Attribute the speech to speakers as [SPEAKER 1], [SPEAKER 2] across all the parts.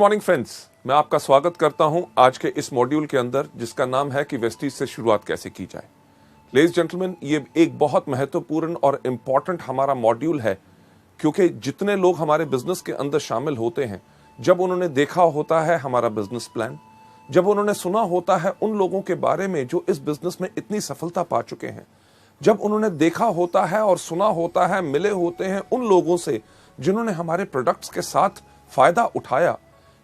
[SPEAKER 1] Morning friends, मैं आपका स्वागत करता हूं आज के इस मॉड्यूल के अंदर जिसका नाम है कि वेस्टीज से शुरुआत कैसे की जाए। लेडीज जेंटलमैन, ये एक बहुत महत्वपूर्ण और इंपॉर्टेंट हमारा मॉड्यूल है, क्योंकि जितने लोग हमारे बिजनेस के अंदर शामिल होते हैं, जब उन्होंने देखा होता है हमारा बिजनेस प्लान, जब उन्होंने सुना होता है उन लोगों के बारे में जो इस बिजनेस में इतनी सफलता पा चुके हैं, जब उन्होंने देखा होता है और सुना होता है, मिले होते हैं उन लोगों से जिन्होंने हमारे प्रोडक्ट्स के साथ फायदा उठाया,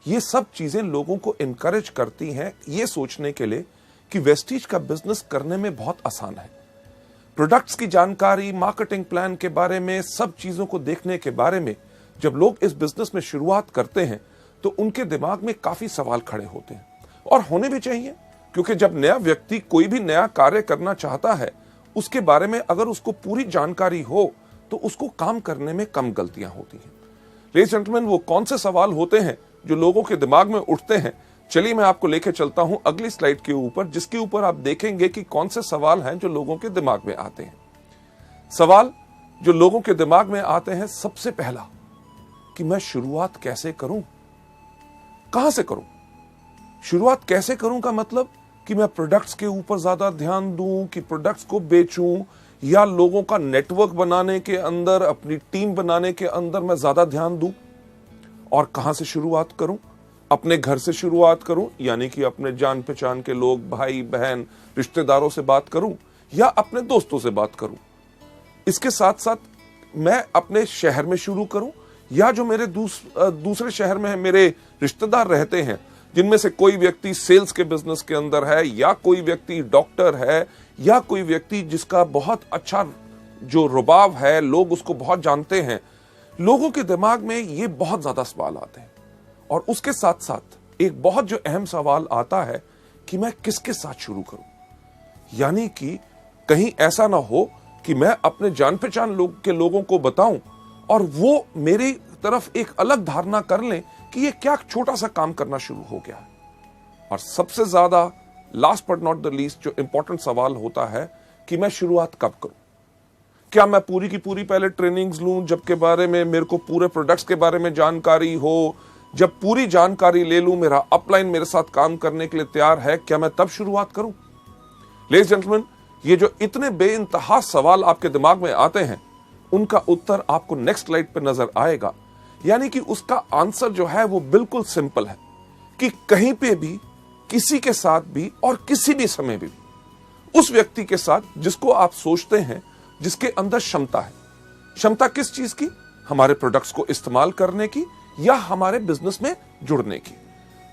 [SPEAKER 1] ये सब चीजें लोगों को इनकरेज करती हैं ये सोचने के लिए कि वेस्टीज का बिजनेस करने में बहुत आसान है। प्रोडक्ट्स की जानकारी, मार्केटिंग प्लान के बारे में, सब चीजों को देखने के बारे में जब लोग इस बिजनेस में शुरुआत करते हैं तो उनके दिमाग में काफी सवाल खड़े होते हैं, और होने भी चाहिए, क्योंकि जब नया व्यक्ति कोई भी नया कार्य करना चाहता है, उसके बारे में अगर उसको पूरी जानकारी हो तो उसको काम करने में कम गलतियां होती हैं। लेडीज जेंटलमैन, वो कौन से सवाल होते हैं जो लोगों के दिमाग में उठते हैं? चलिए मैं आपको लेके चलता हूं अगली स्लाइड के ऊपर, जिसके ऊपर आप देखेंगे कि कौन से सवाल हैं जो लोगों के दिमाग में आते हैं। सवाल जो लोगों के दिमाग में आते हैं, सबसे पहला कि मैं शुरुआत कैसे करूं, कहां से करूं। शुरुआत कैसे करूं का मतलब कि मैं प्रोडक्ट्स के ऊपर ज्यादा ध्यान दूं, कि प्रोडक्ट्स को बेचूं, या लोगों का नेटवर्क बनाने के अंदर, अपनी टीम बनाने के अंदर मैं ज्यादा ध्यान दूं। और कहां से शुरुआत करूं? अपने घर से शुरुआत करूं, यानी कि अपने जान पहचान के लोग, भाई बहन, रिश्तेदारों से बात करूं, या अपने दोस्तों से बात करूं। इसके साथ साथ मैं अपने शहर में शुरू करूं, या जो मेरे दूसरे शहर में मेरे रिश्तेदार रहते हैं, जिनमें से कोई व्यक्ति सेल्स के बिजनेस के अंदर है, या कोई व्यक्ति डॉक्टर है, या कोई व्यक्ति जिसका बहुत अच्छा जो रुबाब है, लोग उसको बहुत जानते हैं। लोगों के दिमाग में ये बहुत ज्यादा सवाल आते हैं, और उसके साथ साथ एक बहुत जो अहम सवाल आता है कि मैं किसके साथ शुरू करूं। यानी कि कहीं ऐसा ना हो कि मैं अपने जान पहचान के लोगों को बताऊं और वो मेरी तरफ एक अलग धारणा कर लें कि ये क्या छोटा सा काम करना शुरू हो गया है। और सबसे ज्यादा last but not the least जो इंपॉर्टेंट सवाल होता है कि मैं शुरुआत कब करूं। क्या मैं पूरी की पूरी पहले ट्रेनिंग्स लूं, जबकि बारे में मेरे को पूरे प्रोडक्ट्स के बारे में जानकारी हो? जब पूरी जानकारी ले लूं, मेरा अपलाइन मेरे साथ काम करने के लिए तैयार है, क्या मैं तब शुरुआत करूं? लेडीज जेंटलमैन, ये जो इतने बेइंतहा सवाल आपके दिमाग में आते हैं, उनका उत्तर आपको नेक्स्ट स्लाइड पर नजर आएगा। यानी कि उसका आंसर जो है वो बिल्कुल सिंपल है कि कहीं पे भी, किसी के साथ भी, और किसी भी समय भी उस व्यक्ति के साथ जिसको आप सोचते हैं, जिसके अंदर क्षमता है। क्षमता किस चीज की? हमारे प्रोडक्ट्स को इस्तेमाल करने की, या हमारे बिजनेस में जुड़ने की।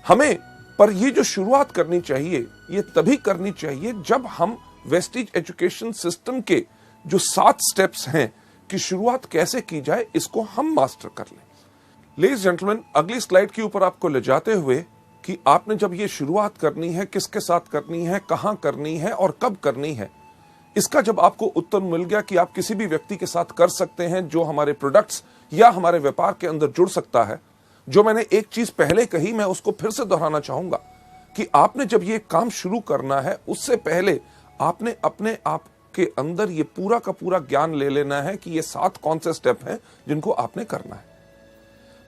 [SPEAKER 1] हमें पर ये जो शुरुआत करनी चाहिए, ये तभी करनी चाहिए जब हम वेस्टीज एजुकेशन सिस्टम के जो 7 स्टेप्स हैं कि शुरुआत कैसे की जाए, इसको हम मास्टर कर लें। लेडीज जेंटलमैन, अगली स्लाइड के ऊपर आपको ले जाते हुए कि आपने जब ये शुरुआत करनी है, किसके साथ करनी है, कहां करनी है और कब करनी है, इसका जब आपको उत्तर मिल गया कि आप किसी भी व्यक्ति के साथ कर सकते हैं जो हमारे प्रोडक्ट्स या हमारे व्यापार के अंदर जुड़ सकता है। जो मैंने एक चीज पहले कही, मैं उसको फिर से दोहराना चाहूंगा कि आपने जब ये काम शुरू करना है, उससे पहले आपने अपने आप के अंदर ये पूरा का पूरा ज्ञान ले लेना है कि ये 7 कौन से स्टेप हैं जिनको आपने करना है।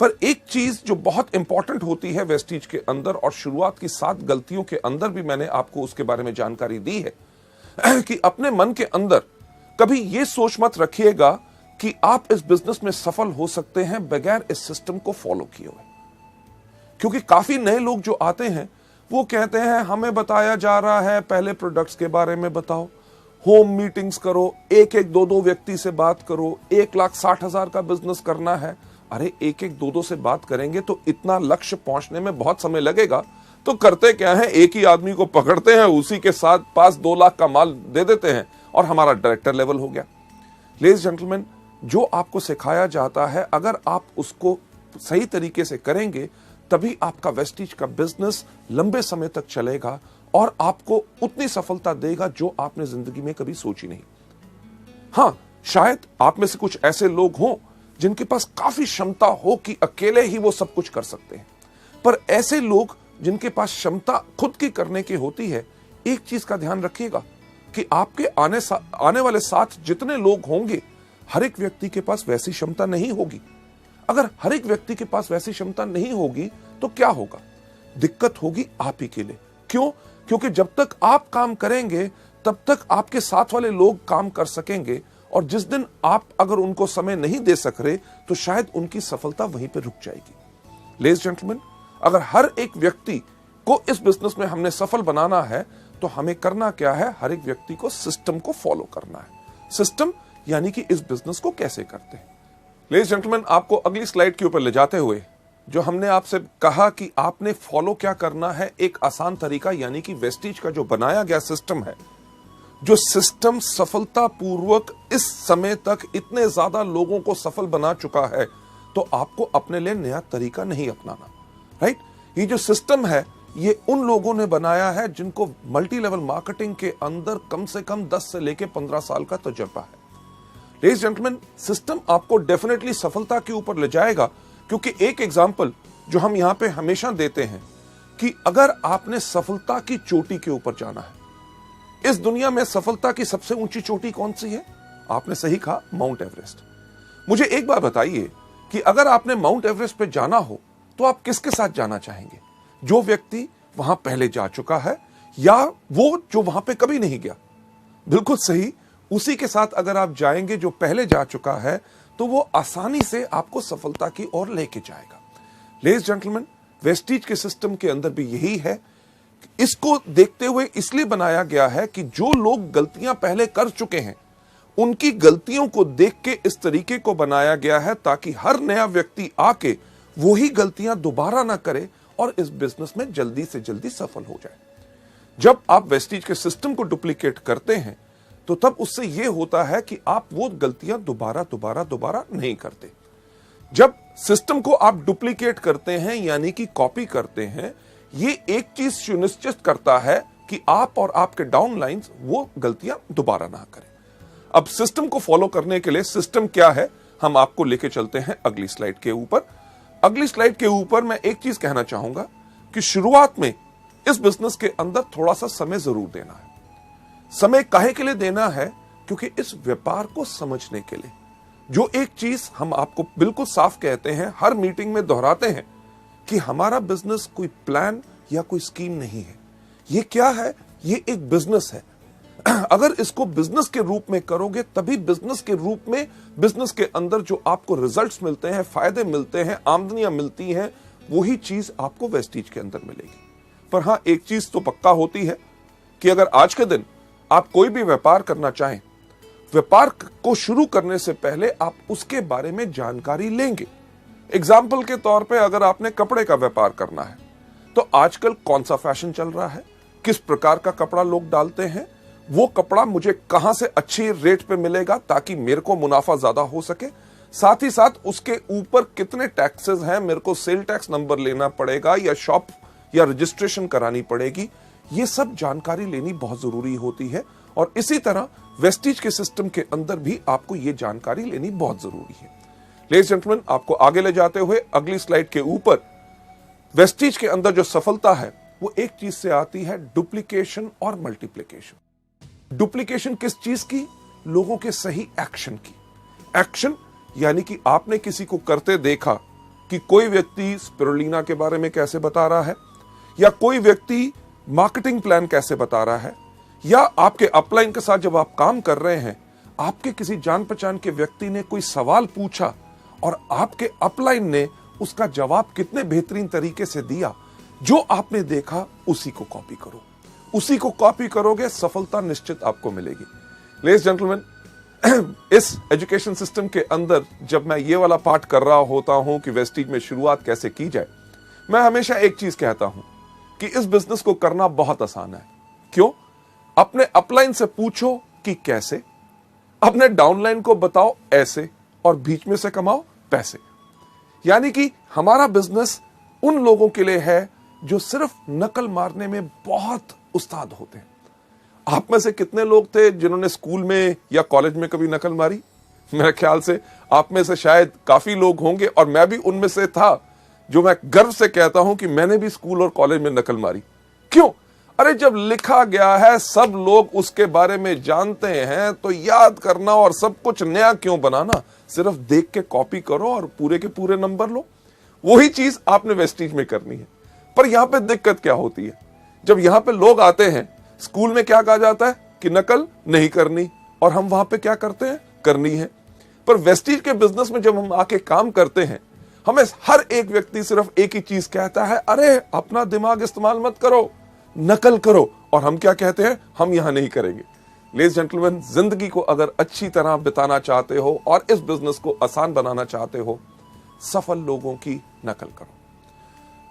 [SPEAKER 1] पर एक चीज जो बहुत इंपॉर्टेंट होती है वेस्टीज के अंदर, और शुरुआत की 7 गलतियों के अंदर भी मैंने आपको उसके बारे में जानकारी दी है, कि अपने मन के अंदर कभी यह सोच मत रखिएगा कि आप इस बिजनेस में सफल हो सकते हैं बगैर इस सिस्टम को फॉलो किए हुए। क्योंकि काफी नए लोग जो आते हैं वो कहते हैं हमें बताया जा रहा है पहले प्रोडक्ट्स के बारे में बताओ, होम मीटिंग्स करो, एक 2 व्यक्ति से बात करो, 1,60,000 का बिजनेस करना है। अरे 1 से बात करेंगे तो इतना लक्ष्य पहुंचने में बहुत समय लगेगा, तो करते क्या है, एक ही आदमी को पकड़ते हैं, उसी के साथ पास 2 लाख का माल दे देते हैं और हमारा डायरेक्टर लेवल हो गया। लेडीज जेंटलमैन, जो आपको सिखाया जाता है, अगर आप उसको सही तरीके से करेंगे, तभी आपका वेस्टीज का बिजनेस लंबे समय तक चलेगा और आपको उतनी सफलता देगा जो आपने जिंदगी में कभी सोची नहीं। हां, शायद आप में से कुछ ऐसे लोग हों जिनके पास काफी क्षमता हो कि अकेले ही वो सब कुछ कर सकते हैं, पर ऐसे लोग जिनके पास क्षमता खुद की करने की होती है, एक चीज का ध्यान रखिएगा कि आपके आने वाले साथ जितने लोग होंगे, हर एक व्यक्ति के पास वैसी क्षमता नहीं होगी। अगर हर एक व्यक्ति के पास वैसी क्षमता नहीं होगी तो क्या होगा? दिक्कत होगी आप ही के लिए। क्यों? क्योंकि जब तक आप काम करेंगे तब तक आपके साथ वाले लोग काम कर सकेंगे, और जिस दिन आप अगर उनको समय नहीं दे सक रहे तो शायद उनकी सफलता वहीं पर रुक जाएगी। लेडीज जेंटलमैन, अगर हर एक व्यक्ति को इस बिजनेस में हमने सफल बनाना है तो हमें करना क्या है? हर एक व्यक्ति को सिस्टम को फॉलो करना है। सिस्टम यानी कि इस बिजनेस को कैसे करते हैं। लेडीज जेंटलमैन, आपको अगली स्लाइड के ऊपर ले जाते हुए जो हमने आपसे कहा कि आपने फॉलो क्या करना है, एक आसान तरीका, यानी कि वेस्टीज का जो बनाया गया सिस्टम है, जो सिस्टम सफलतापूर्वक इस समय तक इतने ज्यादा लोगों को सफल बना चुका है, तो आपको अपने लिए नया तरीका नहीं अपनाना। राइट? ये जो सिस्टम है ये उन लोगों ने बनाया है जिनको मल्टी लेवल मार्केटिंग के अंदर कम से कम 10 से लेकर 15 साल का तजुर्बा है। लेडीज जेंटलमैन, सिस्टम आपको डेफिनेटली सफलता के ऊपर ले जाएगा, क्योंकि एक एग्जांपल जो हम यहां पे हमेशा देते हैं कि अगर आपने सफलता की चोटी के ऊपर जाना है, इस दुनिया में सफलता की सबसे ऊंची चोटी कौन सी है? आपने सही कहा, माउंट एवरेस्ट। मुझे एक बात बताइए कि अगर आपने माउंट एवरेस्ट पे जाना हो तो आप किसके साथ जाना चाहेंगे? जो व्यक्ति वहां पहले जा चुका है या वो जो वहां पे कभी नहीं गया? बिल्कुल सही, उसी के साथ अगर आप जाएंगे जो पहले जा चुका है तो वो आसानी से आपको सफलता की ओर लेके जाएगा। लेडीज जेंटलमैन, वेस्टीज के सिस्टम के अंदर भी यही है। इसको देखते हुए इसलिए बनाया गया है कि जो लोग गलतियां पहले कर चुके हैं उनकी गलतियों को देख के इस तरीके को बनाया गया है ताकि हर नया व्यक्ति आके वही गलतियां दोबारा ना करे और इस बिजनेस में जल्दी से जल्दी सफल हो जाए। जब आप वेस्टीज के सिस्टम को डुप्लीकेट करते हैं तो तब उससे यह होता है कि आप वो गलतियां दोबारा नहीं करते। जब सिस्टम को आप डुप्लीकेट करते हैं यानी कि कॉपी करते हैं, ये एक चीज सुनिश्चित करता है कि आप और आपके डाउनलाइंस वो गलतियां दोबारा ना करें। अब सिस्टम को फॉलो करने के लिए सिस्टम क्या है, हम आपको लेके चलते हैं अगली स्लाइड के ऊपर। अगली स्लाइड के ऊपर मैं एक चीज कहना चाहूंगा कि शुरुआत में इस बिजनेस के अंदर थोड़ा सा समय जरूर देना है। समय काहे के लिए देना है? क्योंकि इस व्यापार को समझने के लिए। जो एक चीज हम आपको बिल्कुल साफ कहते हैं, हर मीटिंग में दोहराते हैं कि हमारा बिजनेस कोई प्लान या कोई स्कीम नहीं है। ये क्या है? ये एक बिजनेस है। अगर इसको बिजनेस के रूप में करोगे तभी बिजनेस के रूप में, बिजनेस के अंदर जो आपको रिजल्ट्स मिलते हैं, फायदे मिलते हैं, आमदनियां मिलती हैं, वही चीज आपको वेस्टीज के अंदर मिलेगी। पर हां, एक चीज तो पक्का होती है कि अगर आज के दिन आप कोई भी व्यापार करना चाहें, व्यापार को शुरू करने से पहले आप उसके बारे में जानकारी लेंगे। एग्जाम्पल के तौर पे अगर आपने कपड़े का व्यापार करना है तो आजकल कौन सा फैशन चल रहा है, किस प्रकार का कपड़ा लोग डालते हैं, वो कपड़ा मुझे कहां से अच्छी रेट पे मिलेगा ताकि मेरे को मुनाफा ज्यादा हो सके, साथ ही साथ उसके ऊपर कितने टैक्सेस हैं, मेरे को सेल टैक्स नंबर लेना पड़ेगा या शॉप या रजिस्ट्रेशन करानी पड़ेगी, ये सब जानकारी लेनी बहुत जरूरी होती है। और इसी तरह वेस्टीज के सिस्टम के अंदर भी आपको ये जानकारी लेनी बहुत जरूरी है। लेडीज जेंटलमैन, आपको आगे ले जाते हुए अगली स्लाइड के ऊपर, वेस्टीज के अंदर जो सफलता है वो एक चीज से आती है, डुप्लीकेशन और मल्टीप्लीकेशन। डुप्लीकेशन किस चीज की? लोगों के सही एक्शन की। एक्शन यानी कि आपने किसी को करते देखा कि कोई व्यक्ति स्पिरुलिना के बारे में कैसे बता रहा है, या कोई व्यक्ति मार्केटिंग प्लान कैसे बता रहा है, या आपके अपलाइन के साथ जब आप काम कर रहे हैं, आपके किसी जान पहचान के व्यक्ति ने कोई सवाल पूछा और आपके अपलाइन ने उसका जवाब कितने बेहतरीन तरीके से दिया, जो आपने देखा उसी को कॉपी करो। उसी को कॉपी करोगे, सफलता निश्चित आपको मिलेगी। लेडीज जेंटलमैन, इस एजुकेशन सिस्टम के अंदर जब मैं ये वाला पार्ट कर रहा होता हूं कि वेस्टीज में शुरुआत कैसे की जाए, मैं हमेशा एक चीज कहता हूं कि इस बिजनेस को करना बहुत आसान है। क्यों? अपने अपलाइन से पूछो कि कैसे, अपने डाउनलाइन को बताओ ऐसे, और बीच में से कमाओ पैसे। यानी कि हमारा बिजनेस उन लोगों के लिए है जो सिर्फ नकल मारने में बहुत उस्ताद होते हैं। आप में से कितने लोग थे जिन्होंने स्कूल में या कॉलेज में कभी नकल मारी? मेरे ख्याल से आप में से शायद काफी लोग होंगे, और मैं भी उनमें से था, जो मैं गर्व से कहता हूं कि मैंने भी स्कूल और कॉलेज में नकल मारी। क्यों? अरे जब लिखा गया है, सब लोग उसके बारे में जानते हैं, तो याद करना और सब कुछ नया क्यों बनाना? सिर्फ देख के कॉपी करो और पूरे के पूरे नंबर लो। वही चीज आपने वेस्टीज में करनी है। पर यहां पे दिक्कत क्या होती है, जब यहां पे लोग आते हैं, स्कूल में क्या कहा जाता है कि नकल नहीं करनी, और हम वहां पे क्या करते हैं, करनी है। पर वेस्टीज के बिजनेस में जब हम आके काम करते हैं, हमें हर एक व्यक्ति सिर्फ एक ही चीज कहता है, अरे अपना दिमाग इस्तेमाल मत करो, नकल करो। और हम क्या कहते हैं, हम यहां नहीं करेंगे। लेडीज जेंटलमैन, जिंदगी को अगर अच्छी तरह बिताना चाहते हो और इस बिजनेस को आसान बनाना चाहते हो, सफल लोगों की नकल करो।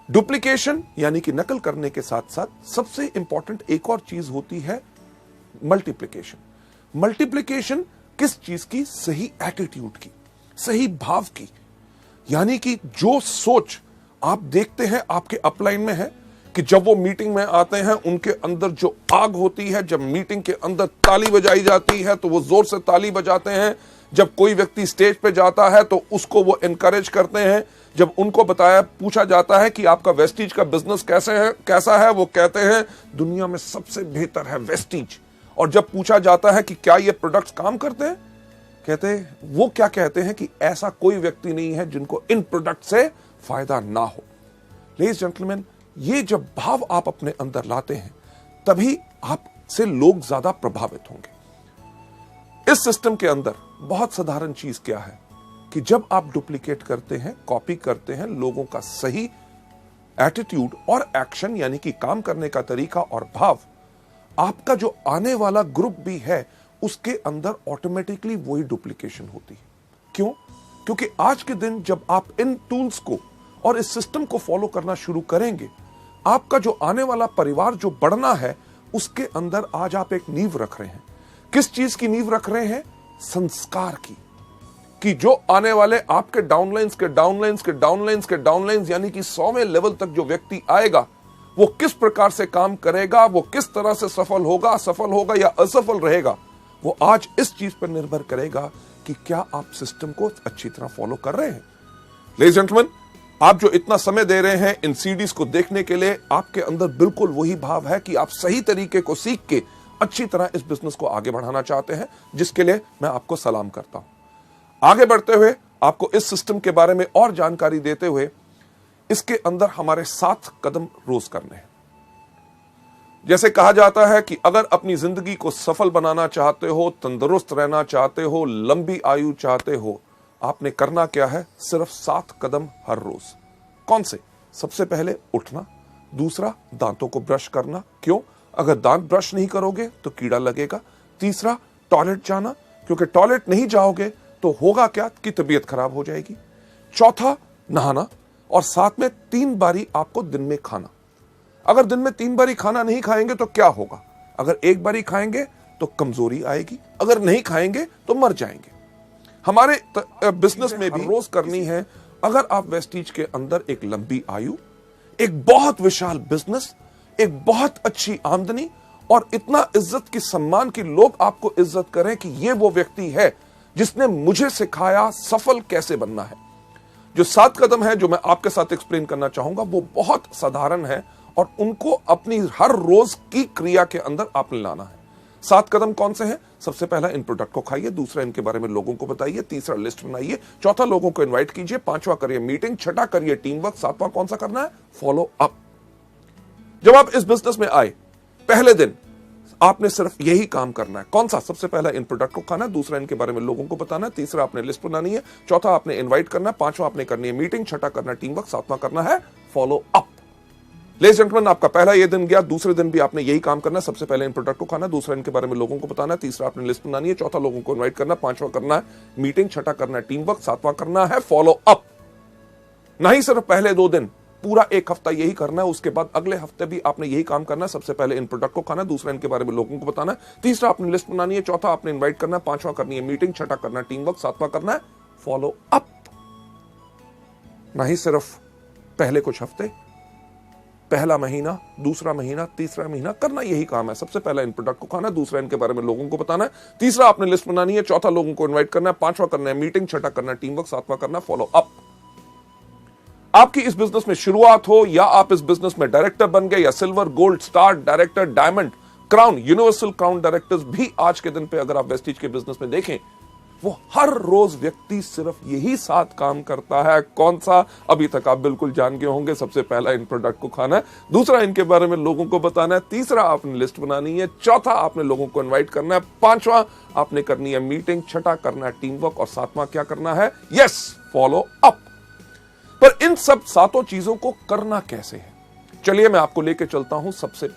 [SPEAKER 1] डुप्लीकेशन यानी कि नकल करने के साथ साथ सबसे इंपॉर्टेंट एक और चीज होती है मल्टीप्लिकेशन। मल्टीप्लिकेशन किस चीज की, सही एटीट्यूड की, सही भाव की। यानी कि जो सोच आप देखते हैं आपके अपलाइन में है कि जब वो मीटिंग में आते हैं उनके अंदर जो आग होती है, जब मीटिंग के अंदर ताली बजाई जाती है तो वो जोर से ताली बजाते हैं, जब कोई व्यक्ति स्टेज पे जाता है तो उसको वो एनकरेज करते हैं, जब उनको पूछा जाता है कि आपका वेस्टीज का बिजनेस कैसा है, वो कहते हैं दुनिया में सबसे बेहतर है वेस्टीज। और जब पूछा जाता है कि क्या ये प्रोडक्ट्स काम करते हैं, वो क्या कहते हैं कि ऐसा कोई व्यक्ति नहीं है जिनको इन प्रोडक्ट से फायदा ना हो। लेडीज जेंटलमैन, ये जब भाव आप अपने अंदर लाते हैं तभी आपसे लोग ज्यादा प्रभावित होंगे। इस सिस्टम के अंदर बहुत साधारण चीज क्या है कि जब आप डुप्लीकेट करते हैं, कॉपी करते हैं, लोगों का सही एटीट्यूड और एक्शन यानी कि काम करने का तरीका और भाव, आपका जो आने वाला ग्रुप भी है उसके अंदर ऑटोमेटिकली वही डुप्लीकेशन होती है। क्यों? क्योंकि आज के दिन जब आप इन टूल्स को और इस सिस्टम को फॉलो करना शुरू करेंगे, आपका जो आने वाला परिवार जो बढ़ना है उसके अंदर आज आप एक नींव रख रहे हैं। किस चीज की नींव रख रहे हैं? संस्कार की। कि जो आने वाले आपके डाउनलाइंस के डाउनलाइंस के डाउनलाइंस के डाउनलाइंस यानी कि 100वें लेवल तक जो व्यक्ति आएगा वो किस प्रकार से काम करेगा, वो किस तरह से सफल होगा या असफल रहेगा, वो आज इस चीज पर निर्भर करेगा कि क्या आप सिस्टम को अच्छी तरह फॉलो कर रहे हैं। लेडीज जेंटलमैन, आप जो इतना समय दे रहे हैं इन सीडीज को देखने के लिए, आपके अंदर बिल्कुल वही भाव है कि आप सही तरीके को सीख के अच्छी तरह इस बिजनेस को आगे बढ़ाना चाहते हैं, जिसके लिए मैं आपको सलाम करता हूं। आगे बढ़ते हुए आपको इस सिस्टम के बारे में और जानकारी देते हुए, इसके अंदर हमारे 7 कदम रोज करने हैं। जैसे कहा जाता है कि अगर अपनी जिंदगी को सफल बनाना चाहते हो, तंदुरुस्त रहना चाहते हो, लंबी आयु चाहते हो, आपने करना क्या है? सिर्फ 7 कदम हर रोज। कौन से? सबसे पहले उठना, दूसरा दांतों को ब्रश करना। क्यों? अगर दांत ब्रश नहीं करोगे तो कीड़ा लगेगा। तीसरा, टॉयलेट जाना, क्योंकि टॉयलेट नहीं जाओगे तो होगा क्या कि तबीयत खराब हो जाएगी। चौथा, नहाना, और साथ में 3 बारी आपको दिन में खाना। अगर दिन में 3 बारी खाना नहीं खाएंगे तो क्या होगा? अगर 1 बारी खाएंगे तो कमजोरी आएगी, अगर नहीं खाएंगे तो मर जाएंगे। हमारे बिजनेस में भी रोज करनी है। अगर आप वेस्टीज के अंदर एक लंबी आयु, एक बहुत विशाल बिजनेस, एक बहुत अच्छी आमदनी और इतना इज्जत की सम्मान की लोग आपको इज्जत करें कि ये वो व्यक्ति है जिसने मुझे सिखाया सफल कैसे बनना है। जो 7 कदम है जो मैं आपके साथ एक्सप्लेन करना चाहूंगा वो बहुत साधारण है और उनको अपनी हर रोज की क्रिया के अंदर आपने लाना है। 7 कदम कौन से हैं? सबसे पहला, इन प्रोडक्ट को खाइए। दूसरा, इनके बारे में लोगों को बताइए। तीसरा, लिस्ट बनाइए। चौथा, लोगों को इनवाइट कीजिए। 5वां, करिए मीटिंग। 6ठा, करिए टीम वर्क। 7वां कौन सा करना है? Follow up. जब आप इस बिजनेस में आए पहले दिन आपने सिर्फ यही काम करना है। कौन सा? सबसे पहला, इन प्रोडक्ट को खाना है। दूसरा, इनके बारे में लोगों को बताना है। तीसरा, आपने लिस्ट बनानी है। चौथा, आपने इनवाइट करना है। 5वां, आपने करनी है मीटिंग। 6ठा, करना टीम वर्क। 7वां, करना है फॉलो अप। लेडीज जेंटलमैन, आपका पहला ये दिन गया। दूसरे दिन भी आपने यही काम करना है। सबसे पहले इन प्रोडक्ट को खाना, दूसरा इनके बारे में लोगों को बताना है। तीसरा, आपने लिस्ट बनानी है। चौथा, लोगों को इनवाइट करना। 5वां, करना है मीटिंग। 6ठा, करना है टीम वर्क। 7वां, करना है फॉलो अप। नहीं सिर्फ पहले 2 दिन, पूरा 1 हफ्ता यही करना है। उसके बाद अगले हफ्ते भी आपने यही काम करना है। सबसे पहले इन प्रोडक्ट को खाना, दूसरा इनके बारे में लोगों को बताना है। तीसरा, आपने लिस्ट बनानी है। चौथा, आपने इनवाइट करना है। 5वां, करनी है मीटिंग। 6ठा, करना है टीम वर्क। 7वां, करना है फॉलो अप। नहीं सिर्फ पहले कुछ हफ्ते, पहला महीना, दूसरा महीना, तीसरा महीना करना यही काम है। सबसे पहला इन प्रोडक्ट को खाना, दूसरा इनके बारे में लोगों को बताना है। तीसरा, आपने लिस्ट बनानी है। चौथा, लोगों को इनवाइट करना है। 5वां, करना है मीटिंग। 6ठा, करना है टीम वर्क। 7वां, करना है फॉलो अप। आपकी इस बिजनेस में शुरुआत हो या आप इस बिजनेस में डायरेक्टर बन गए या silver, gold, star, director, diamond, crown, universal crown directors भी आज के दिन पे अगर आप वेस्टीज के बिजनेस में देखें वो हर रोज व्यक्ति सिर्फ यही 7 काम करता है। कौन सा? अभी तक आप बिल्कुल जान गए होंगे। सबसे पहला, इन प्रोडक्ट को खाना है। दूसरा, इनके बारे में लोगों को बताना है। तीसरा, आपने लिस्ट बनानी है। चौथा, आपने लोगों को इनवाइट करना है। पांचवा, आपने करनी है मीटिंग। छठा, करना है टीम वर्क। और सातवां क्या करना है? Yes, follow up. पर इन सब 7 चीजों को करना कैसे है? चलिए मैं आपको लेके चलता हूं। सबसे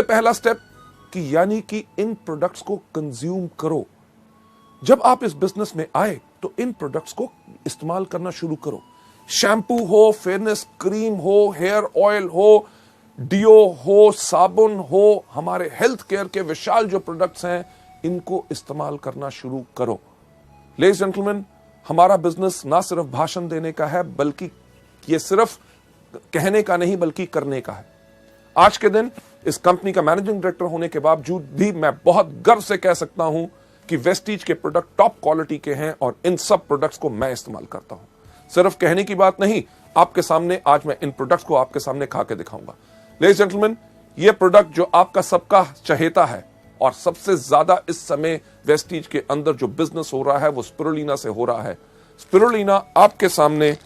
[SPEAKER 1] पहला स्टेप कि यानी कि इन प्रोडक्ट्स को कंज्यूम करो। जब आप इस बिजनेस में आए तो इन प्रोडक्ट्स को इस्तेमाल करना शुरू करो। शैम्पू हो, फेयरनेस क्रीम हो, हेयर ऑयल हो, डियो हो, साबुन हो, हमारे हेल्थ केयर के विशाल जो प्रोडक्ट्स हैं, इनको इस्तेमाल करना शुरू करो। लेडीज जेंटलमैन, हमारा बिजनेस ना सिर्फ भाषण देने का है, बल्कि ये सिर्फ कहने का नहीं बल्कि करने का है। आज के दिन इस कंपनी का मैनेजिंग डायरेक्टर होने के बावजूद भी मैं बहुत गर्व से कह सकता हूं कि वेस्टीज के प्रोडक्ट टॉप क्वालिटी के हैं और इन सब प्रोडक्ट्स को मैं इस्तेमाल करता हूं। सिर्फ कहने की बात नहीं, आपके सामने आज मैं इन प्रोडक्ट्स को आपके सामने खा के दिखाऊंगा। लेडीज जेंटलमैन, ये प्रोडक्ट जो आपका सबका चहेता है और सबसे ज्यादा इस समय वेस्टीज के अंदर जो बिजनेस हो रहा है वो स्पिरुलिना से हो रहा है। स्पिरुलिना आपके सामने,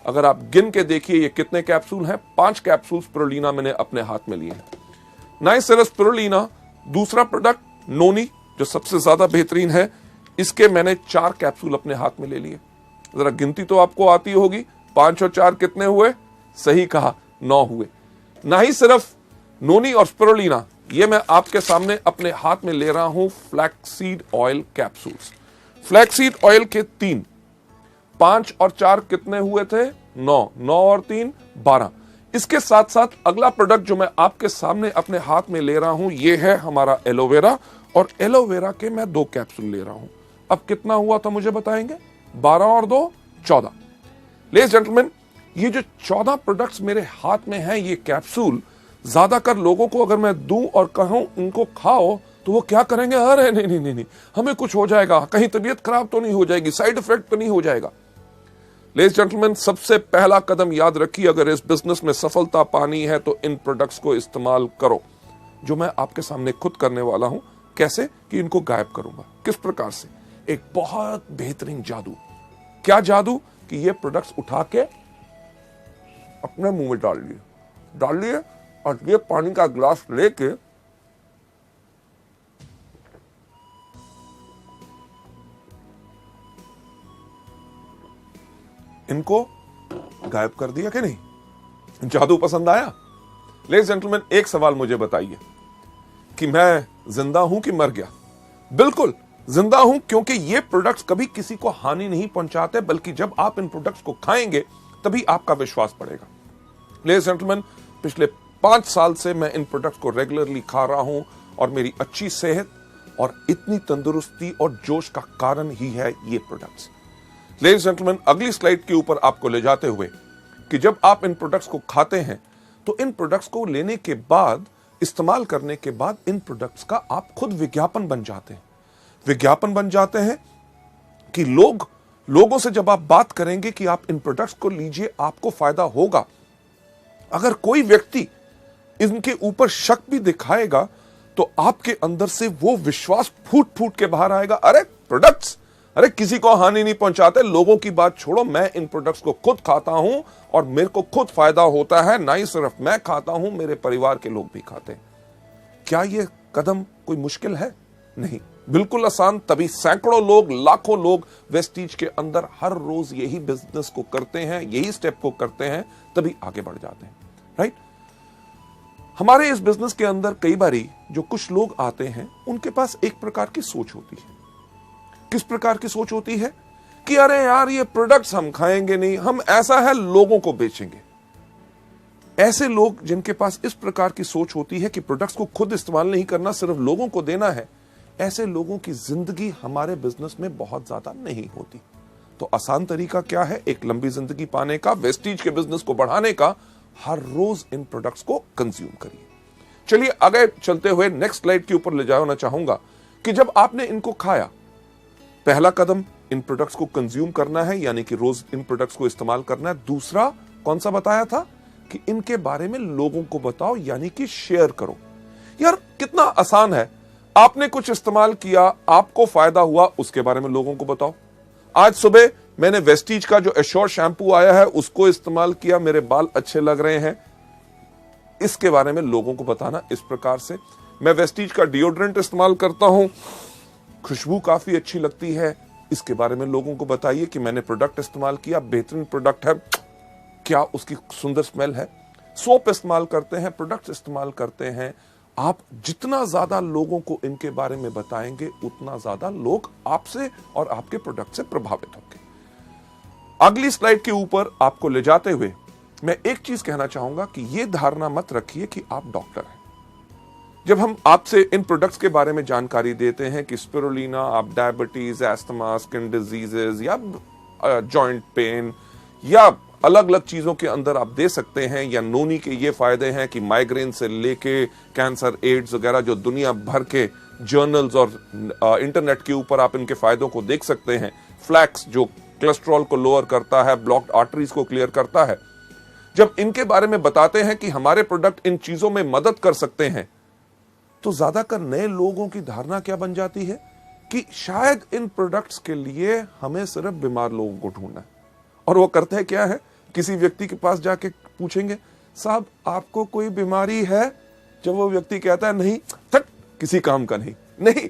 [SPEAKER 1] अगर आप गिन के देखिए ये कितने कैप्सूल हैं। 5 कैप्सूल स्पिरुलिना मैंने अपने हाथ में लिए हैं। ना सिर्फ स्पिरुलिना, दूसरा प्रोडक्ट नोनी जो सबसे ज्यादा बेहतरीन है, इसके मैंने 4 कैप्सूल अपने हाथ में ले लिए। जरा गिनती तो आपको आती होगी, 5 और 4 कितने हुए? सही कहा, 9 हुए। ना ही सिर्फ नोनी और स्पिरुलिना, ये मैं आपके सामने अपने हाथ में ले रहा हूं flaxseed oil capsules. Flaxseed oil के 3, 5 और 4 कितने हुए थे? 9, 9 और 3 12। इसके साथ साथ अगला प्रोडक्ट जो मैं आपके सामने अपने हाथ में ले रहा हूं, ये है हमारा एलोवेरा। और एलोवेरा के मैं 2 कैप्सूल ले रहा हूं। अब कितना हुआ था मुझे बताएंगे? 12 और 2 14। लेडीज जेंटलमैन, ये जो 14 प्रोडक्ट्स मेरे हाथ में हैं, ये कैप्सूल ज्यादातर लोगों को अगर मैं दूं और कहूं इनको खाओ तो वो क्या करेंगे? अरे नहीं नहीं नहीं नहीं, हमें कुछ हो जाएगा, कहीं तबीयत खराब तो नहीं हो जाएगी, साइड इफेक्ट तो नहीं हो जाएगा। लेडीज जेंटलमैन, सबसे पहला कदम याद रखिए, अगर इस बिजनेस में सफलता पानी है तो इन प्रोडक्ट्स को इस्तेमाल करो, जो मैं आपके सामने खुद करने वाला हूं। कैसे? कि इनको गायब करूंगा। किस प्रकार से? एक बहुत बेहतरीन जादू। क्या जादू? कि ये प्रोडक्ट्स उठा के अपने मुंह में डाल लिए और ये पानी का ग्लास लेके इनको गायब कर दिया कि नहीं? जादू पसंद आया? लेडीज जेंटलमैन, एक सवाल मुझे बताइए कि मैं जिंदा हूं कि मर गया? बिल्कुल जिंदा हूं, क्योंकि ये प्रोडक्ट्स कभी किसी को हानि नहीं पहुंचाते, बल्कि जब आप इन प्रोडक्ट्स को खाएंगे तभी आपका विश्वास बढ़ेगा। लेडीज जेंटलमैन, पिछले 5 साल से मैं इन प्रोडक्ट्स को रेगुलरली खा रहा हूं और मेरी अच्छी सेहत और इतनी तंदुरुस्ती और जोश का कारण ही है ये प्रोडक्ट्स। लेडीज जेंटलमैन, अगली स्लाइड के ऊपर आपको ले जाते हुए कि जब आप इन प्रोडक्ट्स को खाते हैं तो इन प्रोडक्ट्स को लेने के बाद, इस्तेमाल करने के बाद, इन प्रोडक्ट्स का आप खुद विज्ञापन बन जाते हैं। विज्ञापन बन जाते हैं कि लोगों से जब आप बात करेंगे कि आप इन प्रोडक्ट्स को लीजिए, आपको फायदा होगा। अगर कोई व्यक्ति इनके ऊपर शक भी दिखाएगा तो आपके अंदर से वो विश्वास फूट फूट के बाहर आएगा। अरे प्रोडक्ट्स, अरे किसी को हानि नहीं पहुंचाते। लोगों की बात छोड़ो, मैं इन प्रोडक्ट्स को खुद खाता हूं और मेरे को खुद फायदा होता है। ना ही सिर्फ मैं खाता हूं, मेरे परिवार के लोग भी खाते हैं। क्या यह कदम कोई मुश्किल है? नहीं, बिल्कुल आसान। तभी सैकड़ों लोग, लाखों लोग वेस्टीज के अंदर हर रोज यही बिजनेस को करते हैं, यही स्टेप को करते हैं, तभी आगे बढ़ जाते हैं। राइट? हमारे इस बिजनेस के अंदर कई बारी जो कुछ लोग आते हैं, उनके पास एक प्रकार की सोच होती है। किस प्रकार की सोच होती है? कि अरे यार, ये प्रोडक्ट्स हम खाएंगे नहीं, हम ऐसा है लोगों को बेचेंगे। ऐसे लोग जिनके पास इस प्रकार की सोच होती है कि प्रोडक्ट्स को खुद इस्तेमाल नहीं करना, सिर्फ लोगों को देना है, ऐसे लोगों की जिंदगी हमारे बिजनेस में बहुत ज्यादा नहीं होती। तो आसान तरीका क्या है एक लंबी जिंदगी पाने का, वेस्टीज के बिजनेस को बढ़ाने का? हर रोज इन प्रोडक्ट्स को कंज्यूम करिए। चलिए आगे चलते हुए नेक्स्ट स्लाइड के ऊपर ले जाना चाहूंगा कि जब आपने इनको खाया, पहला कदम इन प्रोडक्ट्स को कंज्यूम करना है, यानी कि रोज इन प्रोडक्ट्स को इस्तेमाल करना है। दूसरा कौन सा बताया था? कि इनके बारे में लोगों को बताओ, यानी कि शेयर करो। यार कितना आसान है। आपने कुछ इस्तेमाल किया, आपको फायदा हुआ, उसके बारे में लोगों को बताओ। आज सुबह मैंने वेस्टीज का जो एश्योर शैम्पू आया है उसको इस्तेमाल किया, मेरे बाल अच्छे लग रहे हैं, इसके बारे में लोगों को बताना। इस प्रकार से मैं वेस्टीज का डिओड्रेंट इस्तेमाल करता हूं, खुशबू काफी अच्छी लगती है, इसके बारे में लोगों को बताइए कि मैंने प्रोडक्ट इस्तेमाल किया, बेहतरीन प्रोडक्ट है, क्या उसकी सुंदर स्मेल है। सोप इस्तेमाल करते हैं, प्रोडक्ट इस्तेमाल करते हैं। आप जितना ज्यादा लोगों को इनके बारे में बताएंगे उतना ज्यादा लोग आपसे और आपके प्रोडक्ट से प्रभावित होंगे। अगली स्लाइड के ऊपर आपको ले जाते हुए मैं एक चीज कहना चाहूंगा कि यह धारणा मत रखिए कि आप डॉक्टर हैं। जब हम आपसे इन प्रोडक्ट्स के बारे में जानकारी देते हैं कि स्पिरुलिना आप डायबिटीज, एस्थमा, स्किन डिजीजेस या जॉइंट पेन या अलग अलग चीजों के अंदर आप दे सकते हैं, या नोनी के ये फायदे हैं कि माइग्रेन से लेके कैंसर, एड्स वगैरह जो दुनिया भर के जर्नल्स और इंटरनेट के ऊपर आप इनके फायदों को देख सकते हैं। फ्लैक्स जो कोलेस्ट्रॉल को लोअर करता है, ब्लॉक्ड आर्टरीज को क्लियर करता है। जब इनके बारे में बताते हैं कि हमारे प्रोडक्ट इन चीजों में मदद कर सकते हैं, तो ज्यादातर नए लोगों की धारणा क्या बन जाती है कि शायद इन प्रोडक्ट्स के लिए हमें सिर्फ बीमार लोगों को ढूंढना है। और वो करते हैं क्या है, किसी व्यक्ति के पास जाके पूछेंगे, साहब आपको कोई बीमारी है? जब वो व्यक्ति कहता है नहीं, थट, किसी काम का नहीं। नहीं,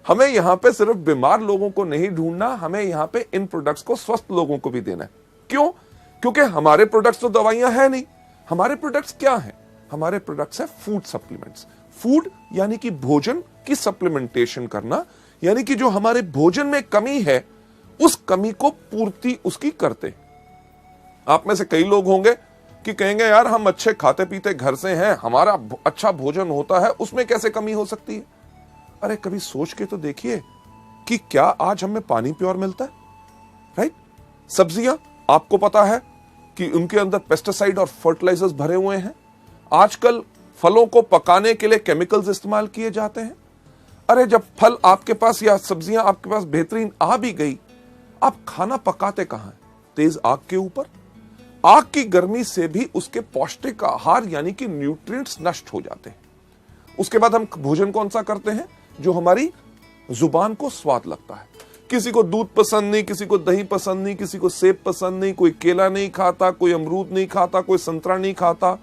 [SPEAKER 1] हमें यहां पे सिर्फ बीमार लोगों को नहीं ढूंढना, हमें यहां पे इन प्रोडक्ट्स को स्वस्थ लोगों को भी देना है। क्यों? क्योंकि हमारे प्रोडक्ट्स तो दवाइयां हैं नहीं। हमारे प्रोडक्ट्स क्या हैं? हमारे प्रोडक्ट्स है फूड सप्लीमेंट्स। फूड यानी कि भोजन की सप्लीमेंटेशन करना, यानी कि जो हमारे भोजन में कमी है उस कमी को पूर्ति उसकी करते। आप में से कई लोग होंगे कि कहेंगे यार हम अच्छे खाते पीते घर से हैं, हमारा अच्छा भोजन होता है, उसमें कैसे कमी हो सकती है? अरे कभी सोच के तो देखिए कि क्या आज हमें पानी प्योर मिलता है? राइट? सब्जियां आपको पता है कि उनके अंदर पेस्टिसाइड और फर्टिलाइजर्स भरे हुए हैं। आजकल फलों को पकाने के लिए केमिकल्स इस्तेमाल किए जाते हैं। अरे जब फल आपके पास या सब्जियां आपके पास बेहतरीन आ भी गई, आप खाना पकाते कहां हैं? तेज आग के ऊपर। आग की गर्मी से भी उसके पौष्टिक आहार यानी कि न्यूट्रिएंट्स नष्ट हो जाते हैं। उसके बाद हम भोजन कौन सा करते हैं? जो हमारी जुबान को स्वाद लगता है। किसी को दूध पसंद नहीं, किसी को दही पसंद नहीं, किसी को सेब पसंद नहीं, कोई केला नहीं खाता, कोई अमरूद नहीं खाता, कोई संतरा नहीं खाता।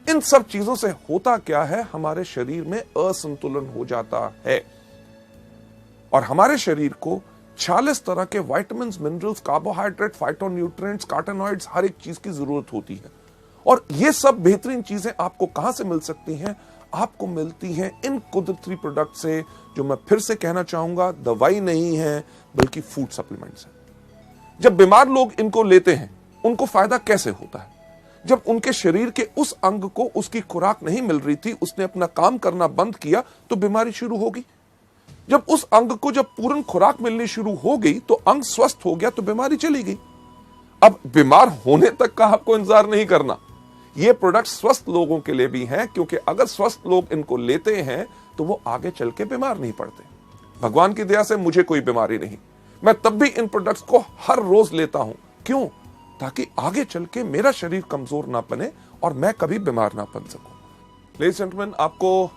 [SPEAKER 1] इन सब चीजों से होता क्या है? हमारे शरीर में असंतुलन हो जाता है और हमारे शरीर को 46 तरह के विटामिन्स, मिनरल्स, कार्बोहाइड्रेट, फाइटोन्यूट्रिएंट्स, कार्टेनॉइड्स, हर एक चीज की जरूरत होती है। और ये सब बेहतरीन चीजें आपको कहां से मिल सकती हैं? आपको मिलती हैं इन कुदरती प्रोडक्ट से, जो मैं फिर से कहना चाहूंगा दवाई नहीं है बल्कि फूड सप्लीमेंट्स है। जब बीमार लोग इनको लेते हैं उनको फायदा कैसे होता है? जब उनके शरीर के उस अंग को उसकी खुराक नहीं मिल रही थी, उसने अपना काम करना बंद किया तो बीमारी शुरू होगी। जब उस अंग को जब पूर्ण खुराक मिलनी शुरू हो गई तो अंग स्वस्थ हो गया तो बीमारी चली गई। अब बीमार होने तक का आपको इंतजार नहीं करना। ये प्रोडक्ट स्वस्थ लोगों के लिए भी हैं, क्योंकि अगर स्वस्थ लोग इनको लेते हैं तो वो आगे चल के बीमार नहीं पड़ते। भगवान की दया से मुझे कोई बीमारी नहीं, मैं तब भी इन प्रोडक्ट्स को हर रोज लेता हूं। क्यों? ताकि आगे चल के मेरा शरीर कमजोर ना बने और मैं कभी बीमार ना बन सकूं। लेडीज जेंटलमैन, आपको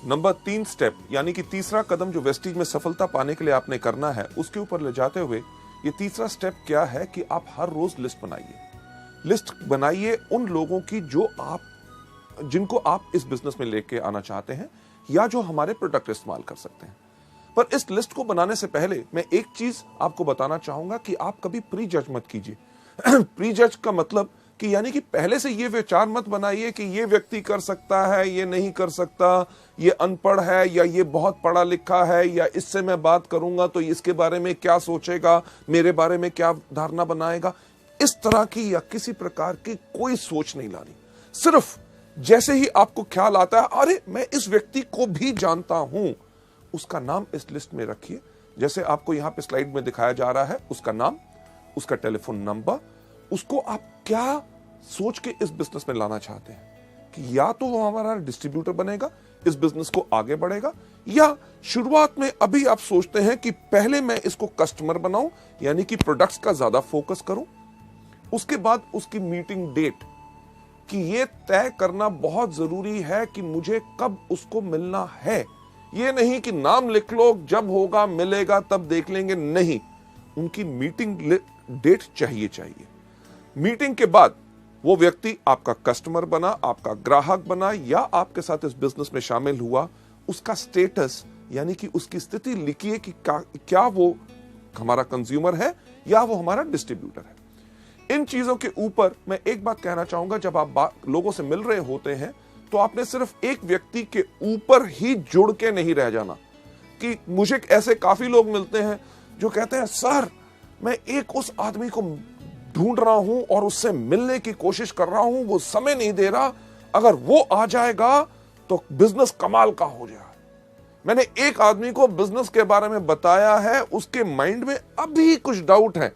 [SPEAKER 1] नंबर 3 स्टेप यानी कि तीसरा कदम जो वेस्टीज में सफलता पाने के लिए आपने करना है, उसके ऊपर ले जाते हुए ये तीसरा स्टेप क्या है कि आप हर रोज लिस्ट बनाइए। लिस्ट बनाइए उन लोगों की जिनको आप इस बिजनेस में लेके आना चाहते हैं या जो हमारे प्रोडक्ट इस्तेमाल कर सकते हैं। पर इस लिस्ट को बनाने से पहले मैं एक चीज आपको बताना चाहूंगा कि आप कभी प्री जज मत कीजिए। प्री जज का मतलब कि यानी कि पहले से ये विचार मत बनाइए कि ये व्यक्ति कर सकता है, ये नहीं कर सकता, ये अनपढ़ है या ये बहुत पढ़ा लिखा है, या इससे मैं बात करूंगा तो इसके बारे में क्या सोचेगा, मेरे बारे में क्या धारणा बनाएगा। इस तरह की या किसी प्रकार की कोई सोच नहीं लानी। सिर्फ जैसे ही आपको ख्याल आता है अरे मैं इस व्यक्ति को भी जानता हूं, उसका नाम इस लिस्ट में रखिए। जैसे आपको यहां पे स्लाइड में दिखाया जा रहा है, उसका नाम, उसका टेलीफोन नंबर, उसको आप क्या सोच के इस बिजनेस में लाना चाहते हैं कि या तो वो हमारा डिस्ट्रीब्यूटर बनेगा, इस बिजनेस को आगे बढ़ेगा, या शुरुआत में अभी आप सोचते हैं कि पहले मैं इसको कस्टमर बनाऊं यानी कि प्रोडक्ट्स का ज्यादा फोकस करूं। उसके बाद उसकी मीटिंग डेट कि ये तय करना बहुत जरूरी है कि मुझे कब उसको मिलना है, ये नहीं कि नाम लिख लो, जब होगा मिलेगा तब देख लेंगे, नहीं, उनकी मीटिंग डेट चाहिए। मीटिंग के बाद वो व्यक्ति आपका कस्टमर बना, आपका ग्राहक बना या आपके साथ इस बिजनेस में शामिल हुआ, उसका स्टेटस यानी कि उसकी स्थिति लिखिए कि क्या वो हमारा कंज्यूमर है या वो हमारा डिस्ट्रीब्यूटर है। इन चीजों के ऊपर मैं एक बात कहना चाहूंगा, जब आप लोगों से मिल रहे होते हैं तो आपने सिर्फ एक व्यक्ति के ऊपर ही जुड़ के नहीं रह जाना। कि मुझे ऐसे काफी लोग मिलते हैं जो कहते हैं सर मैं एक उस आदमी को ढूंढ रहा हूं और उससे मिलने की कोशिश कर रहा हूं, वो समय नहीं दे रहा, अगर वो आ जाएगा तो बिजनेस कमाल का हो जाएगा। मैंने एक आदमी को बिजनेस के बारे में बताया है, उसके माइंड में अभी कुछ डाउट है,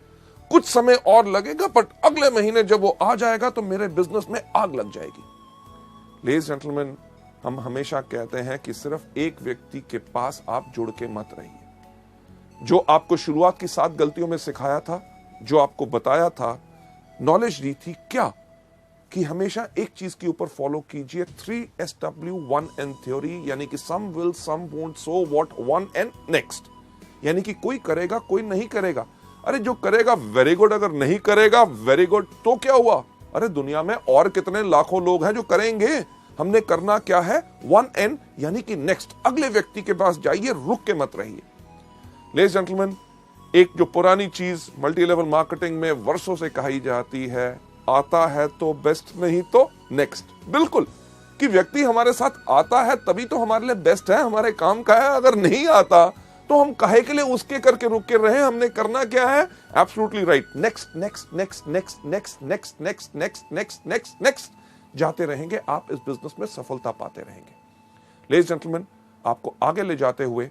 [SPEAKER 1] कुछ समय और लगेगा, बट अगले महीने जब वो आ जाएगा तो मेरे बिजनेस में आग लग जाएगी। लेडीज जेंटलमैन, हम हमेशा कहते हैं कि सिर्फ एक व्यक्ति के पास आप जुड़ के मत रहिए। जो आपको शुरुआत की 7 गलतियों में सिखाया था, जो आपको बताया था, नॉलेज दी थी, क्या कि हमेशा एक चीज के ऊपर फॉलो कीजिए 3SW1N थ्योरी, यानी कि some will, some won't, so what, 1N next. यानी कि कोई करेगा, कोई नहीं करेगा। अरे जो करेगा वेरी गुड, अगर नहीं करेगा वेरी गुड, तो क्या हुआ? अरे दुनिया में और कितने लाखों लोग हैं जो करेंगे। हमने करना क्या है? 1N यानी कि नेक्स्ट, अगले व्यक्ति के पास जाइए, रुक के मत रहिए। लेडीज जेंटलमैन, एक जो पुरानी चीज मल्टी लेवल मार्केटिंग में वर्षों से कही जाती है, आता है तो बेस्ट, नहीं तो नेक्स्ट। बिल्कुल, कि व्यक्ति हमारे साथ आता है तभी तो हमारे लिए बेस्ट है, हमारे काम का है। अगर नहीं आता तो हम काहे के लिए उसके करके रुक के रहे? हमने करना क्या है? Absolutely right, next next next next next next next next next next next जाते रहेंगे, आप इस बिजनेस में सफलता पाते रहेंगे। लेडीज जेंटलमैन, आपको आगे ले जाते हुए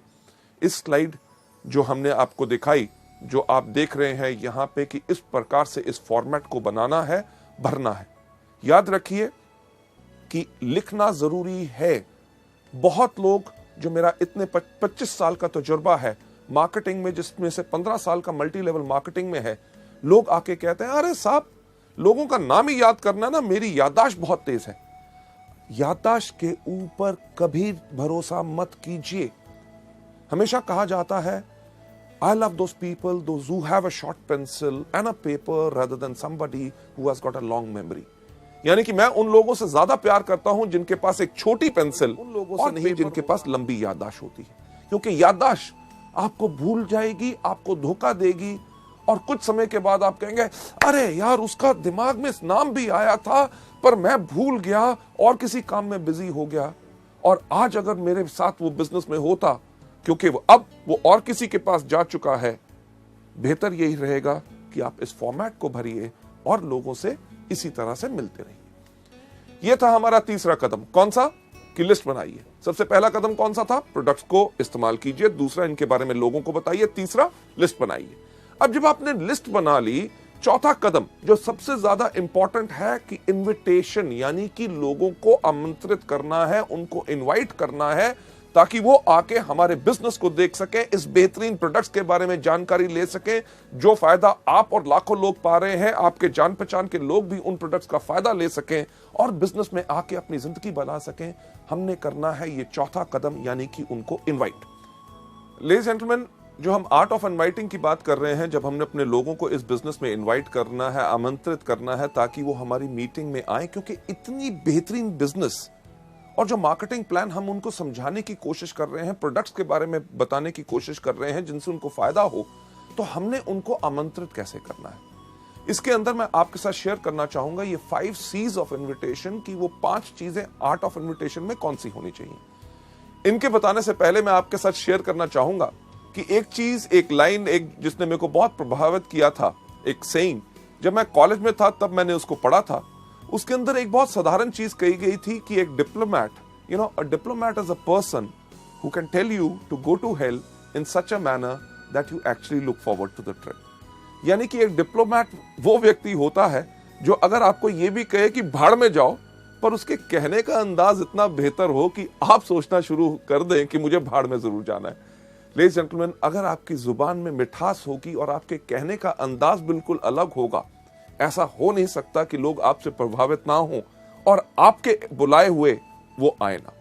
[SPEAKER 1] इस स्लाइड जो हमने आपको दिखाई, जो आप देख रहे हैं यहां पे, कि इस प्रकार से इस फॉर्मेट को बनाना है, भरना है। याद रखिए कि लिखना जरूरी है। बहुत लोग, जो मेरा इतने 25 साल का तजुर्बा है मार्केटिंग में, जिसमें से 15 साल का मल्टी लेवल मार्केटिंग में है, लोग आके कहते हैं अरे साहब, लोगों का नाम ही याद करना ना, मेरी याददाश्त बहुत तेज है। याददाश्त के ऊपर कभी भरोसा मत कीजिए। हमेशा कहा जाता है, I love those people, those who have a short pencil and a paper rather than somebody who has got a long memory. यानी कि मैं उन लोगों से ज्यादा प्यार करता हूं जिनके पास एक छोटी पेंसिल, उन लोगों से नहीं जिनके पास लंबी याददाश्त होती है। क्योंकि याददाश्त आपको भूल जाएगी, आपको धोखा देगी, और कुछ समय के बाद आप कहेंगे अरे यार, उसका दिमाग में नाम भी आया था पर मैं भूल गया और किसी काम में बिजी हो गया। और आज अगर मेरे साथ वो बिजनेस में होता, क्योंकि अब वो और किसी के पास जा चुका है, बेहतर यही रहेगा कि आप इस फॉर्मेट को भरिए और लोगों से इसी तरह से मिलते रहिए। यह था हमारा तीसरा कदम। कौन सा? कि लिस्ट बनाइए। सबसे पहला कदम कौन सा था? प्रोडक्ट्स को इस्तेमाल कीजिए। दूसरा, इनके बारे में लोगों को बताइए। तीसरा, लिस्ट बनाइए। अब जब आपने लिस्ट बना ली, चौथा कदम जो सबसे ज्यादा इंपॉर्टेंट है कि इनविटेशन, यानी कि लोगों को आमंत्रित करना है, उनको इनवाइट करना है, ताकि वो आके हमारे बिजनेस को देख सके, इस बेहतरीन प्रोडक्ट्स के बारे में जानकारी ले सके। जो फायदा आप और लाखों लोग पा रहे हैं, आपके जान पहचान के लोग भी उन प्रोडक्ट्स का फायदा ले सकें और बिजनेस में आके अपनी जिंदगी बना सकें। हमने करना है ये चौथा कदम, यानी कि उनको इनवाइट। लेडीज जेंटलमैन, जो हम आर्ट ऑफ इनवाइटिंग की बात कर रहे हैं, जब हमने अपने लोगों को इस बिजनेस में इनवाइट करना है, आमंत्रित करना है, ताकि वो हमारी मीटिंग में आए, क्योंकि इतनी बेहतरीन बिजनेस और जो मार्केटिंग प्लान हम उनको समझाने की कोशिश कर रहे हैं, प्रोडक्ट्स के बारे में बताने की कोशिश कर रहे हैं जिनसे उनको फायदा हो, तो हमने उनको आमंत्रित कैसे करना है। इसके अंदर मैं आपके साथ शेयर करना चाहूंगा ये 5 C's ऑफ इन्विटेशन की, वो 5 चीजें आर्ट ऑफ इन्विटेशन में कौन सी होनी चाहिए। इनके बताने से पहले मैं आपके साथ शेयर करना चाहूंगा कि एक चीज, एक लाइन, एक जिसने मेरे को बहुत प्रभावित किया था, एक सेइंग, जब मैं कॉलेज में था तब मैंने उसको पढ़ा था। उसके अंदर एक बहुत साधारण चीज कही गई थी कि एक diplomat, a diplomat is a person who can tell you to go to hell in such a manner that you actually look forward to the trip. यानी कि एक डिप्लोमैट वो व्यक्ति होता है जो अगर आपको ये भी कहे कि भाड़ में जाओ, पर उसके कहने का अंदाज इतना बेहतर हो कि आप सोचना शुरू कर दें कि मुझे भाड़ में जरूर जाना है। लेडीज जेंटलमैन, अगर आपकी जुबान में मिठास होगी और आपके कहने का अंदाज बिल्कुल अलग होगा, ऐसा हो नहीं सकता कि लोग आपसे प्रभावित ना हो और आपके बुलाए हुए वो आए ना।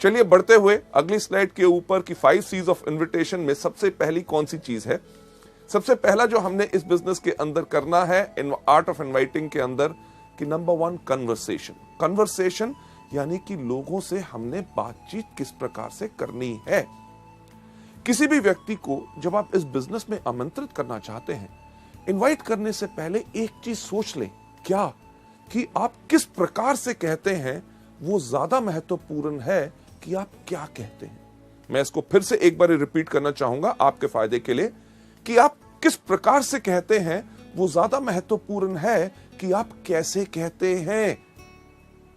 [SPEAKER 1] चलिए बढ़ते हुए अगली स्लाइड के ऊपर की 5 C's ऑफ इन्विटेशन में सबसे पहली कौन सी चीज है? सबसे पहला जो हमने इस बिजनेस के अंदर करना है इन आर्ट ऑफ इनवाइटिंग के अंदर कि नंबर 1 कन्वर्सेशन। कन्वर्सेशन यानी कि लोगों से हमने बातचीत किस प्रकार से करनी है। किसी भी व्यक्ति को जब आप इस बिजनेस में आमंत्रित करना चाहते हैं, इनवाइट करने से पहले एक चीज सोच लें, क्या कि आप किस प्रकार से कहते हैं वो ज्यादा महत्वपूर्ण है कि आप क्या कहते हैं। मैं इसको फिर से एक बार रिपीट करना चाहूंगा आपके फायदे के लिए कि आप किस प्रकार से कहते हैं वो ज्यादा महत्वपूर्ण है कि आप कैसे कहते हैं।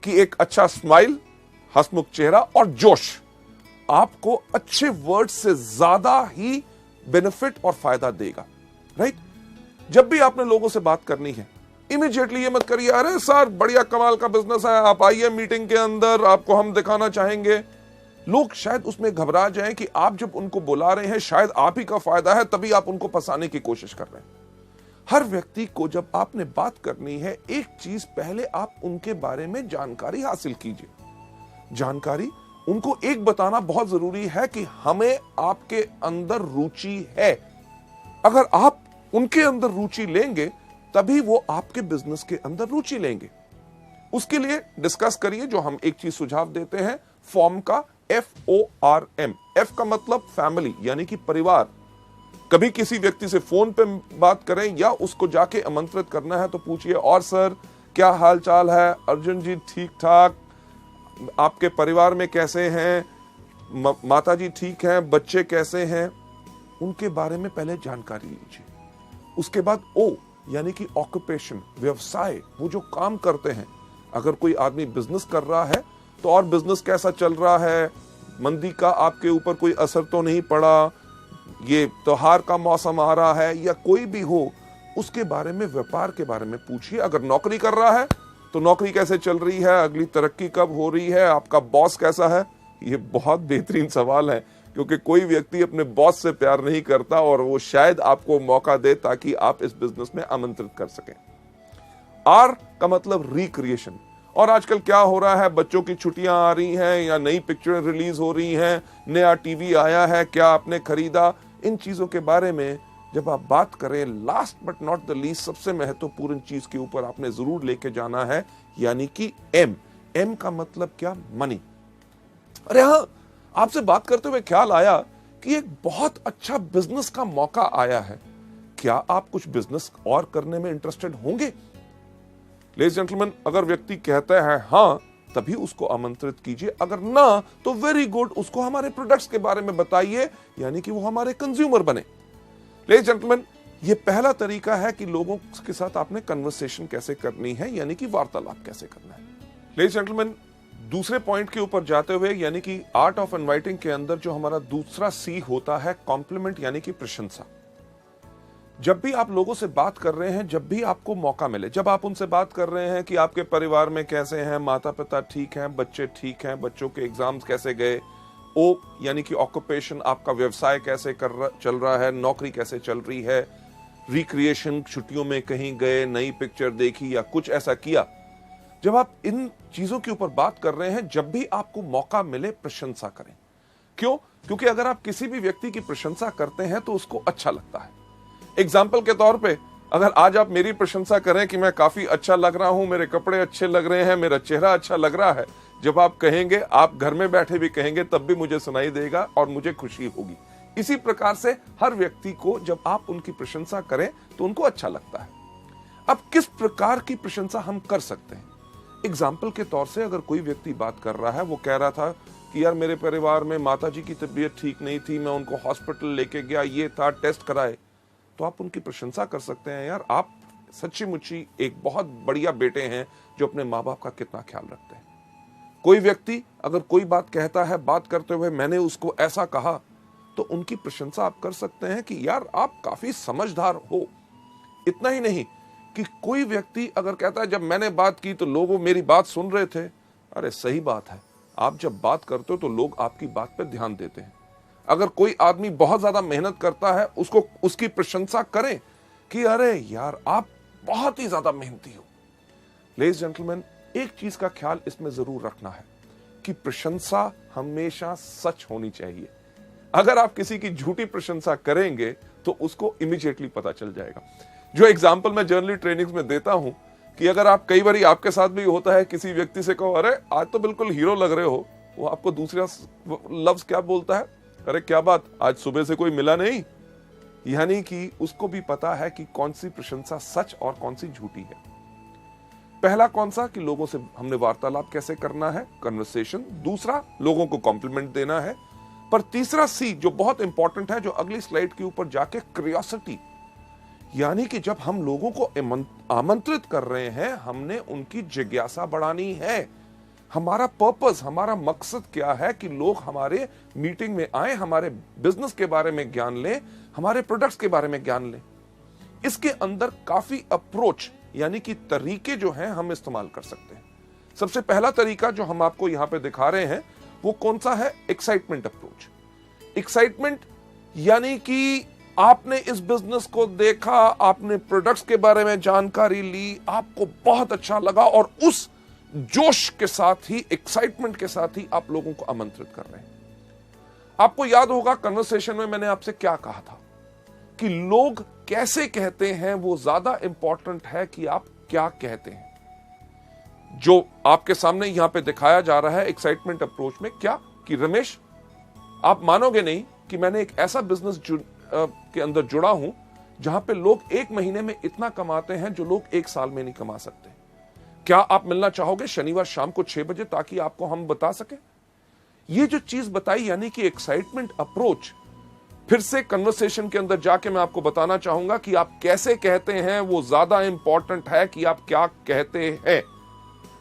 [SPEAKER 1] कि एक अच्छा स्माइल, हंसमुख चेहरा और जोश आपको अच्छे वर्ड से ज्यादा ही बेनिफिट और फायदा देगा, राइट? जब भी आपने लोगों से बात करनी है, इमीडिएटली ये मत करिए अरे सर बढ़िया कमाल का बिजनेस है, आप आइए मीटिंग के अंदर, आपको हम दिखाना चाहेंगे। लोग शायद उसमें घबरा जाएं कि आप जब उनको बुला रहे हैं शायद आप ही का फायदा है, तभी आप उनको फंसाने की कोशिश कर रहे हैं। हर व्यक्ति को जब आपने बात करनी है, एक चीज पहले आप उनके बारे में जानकारी हासिल कीजिए। जानकारी उनको एक बताना बहुत जरूरी है कि हमें आपके अंदर रुचि है। अगर आप उनके अंदर रुचि लेंगे तभी वो आपके बिजनेस के अंदर रुचि लेंगे। उसके लिए डिस्कस करिए, जो हम एक चीज सुझाव देते हैं, फॉर्म का FORM। F का मतलब फैमिली यानी कि परिवार। कभी किसी व्यक्ति से फोन पे बात करें या उसको जाके आमंत्रित करना है तो पूछिए, और सर क्या हाल चाल है? अर्जुन जी ठीक ठाक? आपके परिवार में कैसे हैं? माता जी ठीक हैं? बच्चे कैसे हैं? उनके बारे में पहले जानकारी लीजिए। उसके बाद O यानी कि ऑक्यूपेशन, व्यवसाय, वो जो काम करते हैं। अगर कोई आदमी बिजनेस कर रहा है तो और बिजनेस कैसा चल रहा है? मंदी का आपके ऊपर कोई असर तो नहीं पड़ा? ये त्योहार का मौसम आ रहा है या कोई भी हो, उसके बारे में, व्यापार के बारे में पूछिए। अगर नौकरी कर रहा है तो नौकरी कैसे चल रही है? अगली तरक्की कब हो रही है? आपका बॉस कैसा है? ये बहुत बेहतरीन सवाल है, क्योंकि कोई व्यक्ति अपने बॉस से प्यार नहीं करता और वो शायद आपको मौका दे ताकि आप इस बिजनेस में आमंत्रित कर सकें। R का मतलब रिक्रिएशन। और आजकल क्या हो रहा है, बच्चों की छुट्टियां आ रही हैं या नई पिक्चरें रिलीज हो रही हैं, नया टीवी आया है, क्या आपने खरीदा? इन चीजों के बारे में जब आप बात करें, last but not the least सबसे महत्वपूर्ण चीज के ऊपर आपने जरूर लेके जाना है, यानी कि M का मतलब क्या? मनी। अरे हाँ, आपसे बात करते हुए ख्याल आया कि एक बहुत अच्छा बिजनेस का मौका आया है, क्या आप कुछ बिजनेस और करने में इंटरेस्टेड होंगे? लेडीज जेंटलमैन, अगर व्यक्ति कहता है हाँ, तभी उसको आमंत्रित कीजिए। अगर ना तो वेरी गुड, उसको हमारे प्रोडक्ट्स के बारे में बताइए, यानी कि वो हमारे कंज्यूमर बने। लेडीज जेंटलमैन, ये पहला तरीका है कि लोगों के साथ आपने कन्वर्सेशन कैसे करनी है, यानी कि वार्तालाप कैसे करना है। लेडीज जेंटलमैन, दूसरे पॉइंट के ऊपर जाते हुए, यानी कि आर्ट ऑफ इनवाइटिंग के अंदर जो हमारा दूसरा C होता है, कॉम्प्लीमेंट यानी कि प्रशंसा। जब भी आप लोगों से बात कर रहे हैं, जब भी आपको मौका मिले, जब आप उनसे बात कर रहे हैं कि आपके परिवार में कैसे हैं, माता पिता ठीक हैं, बच्चे ठीक हैं, बच्चों के एग्जाम्स कैसे गए। O यानी कि ऑक्यूपेशन, आपका व्यवसाय कैसे चल रहा है, नौकरी कैसे चल रही है। रिक्रिएशन, छुट्टियों में कहीं गए, नई पिक्चर देखी या कुछ ऐसा किया। जब आप इन चीजों के ऊपर बात कर रहे हैं, जब भी आपको मौका मिले, प्रशंसा करें। क्यों? क्योंकि अगर आप किसी भी व्यक्ति की प्रशंसा करते हैं तो उसको अच्छा लगता है। एग्जाम्पल के तौर पे, अगर आज आप मेरी प्रशंसा करें कि मैं काफी अच्छा लग रहा हूं, मेरे कपड़े अच्छे लग रहे हैं, मेरा चेहरा अच्छा लग रहा है, जब आप कहेंगे, आप घर में बैठे भी कहेंगे, तब भी मुझे सुनाई देगा और मुझे खुशी होगी। इसी प्रकार से हर व्यक्ति को जब आप उनकी प्रशंसा करें तो उनको अच्छा लगता है। अब किस प्रकार की प्रशंसा हम कर सकते हैं? एग्जाम्पल के तौर से, अगर कोई व्यक्ति बात कर रहा है, वो कह रहा था कि यार मेरे परिवार में माताजी की तबीयत ठीक नहीं थी, मैं उनको हॉस्पिटल लेके गया, ये था, टेस्ट कराए, तो आप उनकी प्रशंसा कर सकते हैं, यार आप सच्ची मुच्ची एक बहुत बढ़िया बेटे हैं जो अपने माँ बाप का कितना ख्याल रखते हैं। कोई व्यक्ति अगर कोई बात कहता है, बात करते हुए मैंने उसको ऐसा कहा, तो उनकी प्रशंसा आप कर सकते हैं कि यार आप काफी समझदार हो। इतना ही नहीं कि कोई व्यक्ति अगर कहता है जब मैंने बात की तो लोग मेरी बात सुन रहे थे, अरे सही बात है, आप जब बात करते हो तो लोग आपकी बात पर ध्यान देते हैं। अगर कोई आदमी बहुत ज्यादा मेहनत करता है, उसको उसकी प्रशंसा करें कि अरे यार आप बहुत ही ज्यादा मेहनती हो। लेडीज जेंटलमैन, एक चीज का ख्याल इसमें जरूर रखना है आपकी प्रशंसा हमेशा सच होनी चाहिए। अगर आप किसी की झूठी प्रशंसा करेंगे तो उसको इमीडिएटली पता चल जाएगा। जो एग्जाम्पल मैं जनरली ट्रेनिंग्स में देता हूं कि अगर आप कई बार आपके साथ भी होता है, किसी व्यक्ति से कहो अरे आज तो बिल्कुल हीरो लग रहे हो, वो आपको दूसरा लफ्ज क्या बोलता है, अरे क्या बात आज सुबह से कोई मिला नहीं। यानी कि उसको भी पता है कि कौन सी प्रशंसा सच और कौन सी झूठी है। पहला कौन सा कि लोगों से हमने वार्तालाप कैसे करना है, कन्वर्सेशन। दूसरा लोगों को कॉम्प्लीमेंट देना है। पर तीसरा सी जो बहुत इंपॉर्टेंट है, जो अगली स्लाइड के ऊपर जाके, क्यूरियोसिटी। यानी कि जब हम लोगों को आमंत्रित कर रहे हैं, हमने उनकी जिज्ञासा बढ़ानी है। हमारा पर्पस, हमारा मकसद क्या है कि लोग हमारे मीटिंग में आए, हमारे बिजनेस के बारे में ज्ञान लें, हमारे प्रोडक्ट्स के बारे में ज्ञान लें। इसके अंदर काफी अप्रोच यानी कि तरीके जो हैं हम इस्तेमाल कर सकते हैं। सबसे पहला तरीका जो हम आपको यहां पे दिखा रहे हैं वो कौन सा है, एक्साइटमेंट अप्रोच। एक्साइटमेंट यानी कि आपने इस बिजनेस को देखा, आपने प्रोडक्ट्स के बारे में जानकारी ली, आपको बहुत अच्छा लगा और उस जोश के साथ ही, एक्साइटमेंट के साथ ही आप लोगों को आमंत्रित कर रहे हैं। आपको याद होगा कन्वर्सेशन में मैंने आपसे क्या कहा था कि लोग कैसे कहते हैं वो ज्यादा इंपॉर्टेंट है कि आप क्या कहते हैं। जो आपके सामने यहां पे दिखाया जा रहा है एक्साइटमेंट अप्रोच में, क्या कि रमेश आप मानोगे नहीं कि मैंने एक ऐसा बिजनेस के अंदर जुड़ा हूं जहां पे लोग एक महीने में इतना कमाते हैं जो लोग एक साल में नहीं कमा सकते। क्या आप मिलना चाहोगे शनिवार शाम को 6 बजे ताकि आपको हम बता सके। ये जो चीज बताई यानी कि एक्साइटमेंट अप्रोच। फिर से कन्वर्सेशन के अंदर जाके मैं आपको बताना चाहूंगा कि आप कैसे कहते हैं वो ज्यादा इंपॉर्टेंट है कि आप क्या कहते हैं।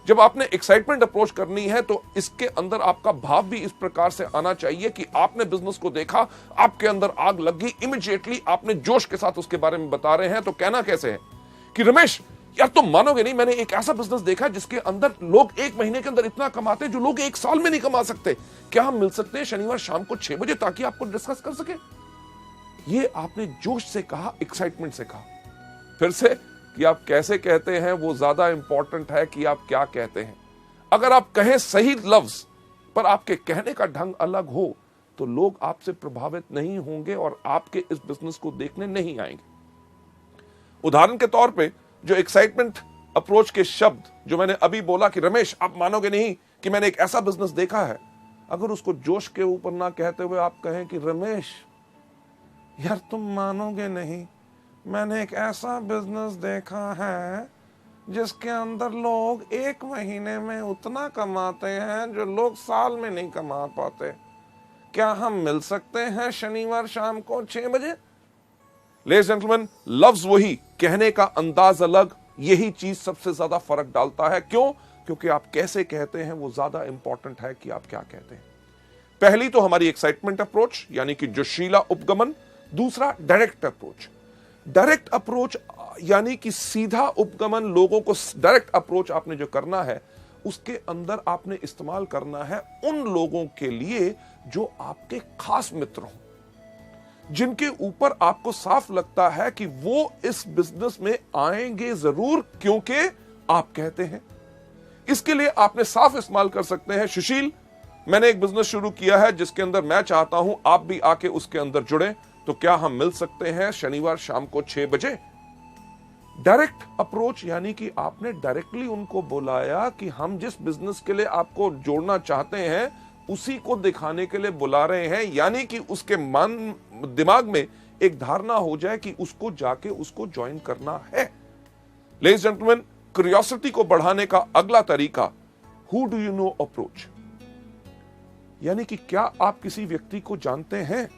[SPEAKER 1] जब आपने एक्साइटमेंट अप्रोच करनी है तो इसके अंदर आपका भाव भी इस प्रकार से आना चाहिए कि आपने बिजनेस को देखा, आपके अंदर आग लग गई, इमीडिएटली आपने जोश के साथ उसके बारे में बता रहे हैं। तो कहना कैसे है कि रमेश यार तुम मानोगे नहीं, मैंने एक ऐसा बिजनेस देखा जिसके अंदर लोग एक महीने के अंदर इतना कमाते हैं जो लोग एक साल में नहीं कमा सकते। क्या हम मिल सकते हैं शनिवार शाम को 6 बजे ताकि आपको डिस्कस कर सके। ये आपने जोश से कहा, एक्साइटमेंट से कहा। फिर से कि आप कैसे कहते हैं वो ज्यादा इंपॉर्टेंट है कि आप क्या कहते हैं। अगर आप कहें सही लफ्ज पर आपके कहने का ढंग अलग हो तो लोग आपसे प्रभावित नहीं होंगे और आपके इस बिजनेस को देखने नहीं आएंगे। उदाहरण के तौर पे जो एक्साइटमेंट अप्रोच के शब्द जो मैंने अभी बोला कि रमेश आप मानोगे नहीं कि मैंने एक ऐसा बिजनेस देखा है, अगर उसको जोश के ऊपर ना कहते हुए आप कहें कि रमेश यार तुम मानोगे नहीं, मैंने एक ऐसा बिजनेस देखा है जिसके अंदर लोग एक महीने में उतना कमाते हैं जो लोग साल में नहीं कमा पाते। क्या हम मिल सकते हैं शनिवार शाम को 6 बजे। लेडीज जेंटलमैन, लफ्ज वही, कहने का अंदाज अलग, यही चीज सबसे ज्यादा फर्क डालता है। क्यों? क्योंकि आप कैसे कहते हैं वो ज्यादा इंपॉर्टेंट है कि आप क्या कहते हैं। पहली तो हमारी एक्साइटमेंट अप्रोच यानी कि जोशीला उपगमन। दूसरा डायरेक्ट अप्रोच। डायरेक्ट अप्रोच यानी कि सीधा उपगमन, लोगों को डायरेक्ट अप्रोच आपने जो करना है उसके अंदर आपने इस्तेमाल करना है उन लोगों के लिए जो आपके खास मित्र हों, जिनके ऊपर आपको साफ लगता है कि वो इस बिजनेस में आएंगे जरूर क्योंकि आप कहते हैं। इसके लिए आपने साफ इस्तेमाल कर सकते हैं, सुशील मैंने एक बिजनेस शुरू किया है जिसके अंदर मैं चाहता हूं आप भी आके उसके अंदर जुड़े, तो क्या हम मिल सकते हैं शनिवार शाम को 6 बजे। डायरेक्ट अप्रोच यानी कि आपने डायरेक्टली उनको बुलाया कि हम जिस बिजनेस के लिए आपको जोड़ना चाहते हैं उसी को दिखाने के लिए बुला रहे हैं, यानी कि उसके मन दिमाग में एक धारणा हो जाए कि उसको जाके उसको ज्वाइन करना है। लेडीज जेंटलमैन, क्यूरियोसिटी को बढ़ाने का अगला तरीका who do you know approach, यानी कि क्या आप किसी व्यक्ति को जानते हैं।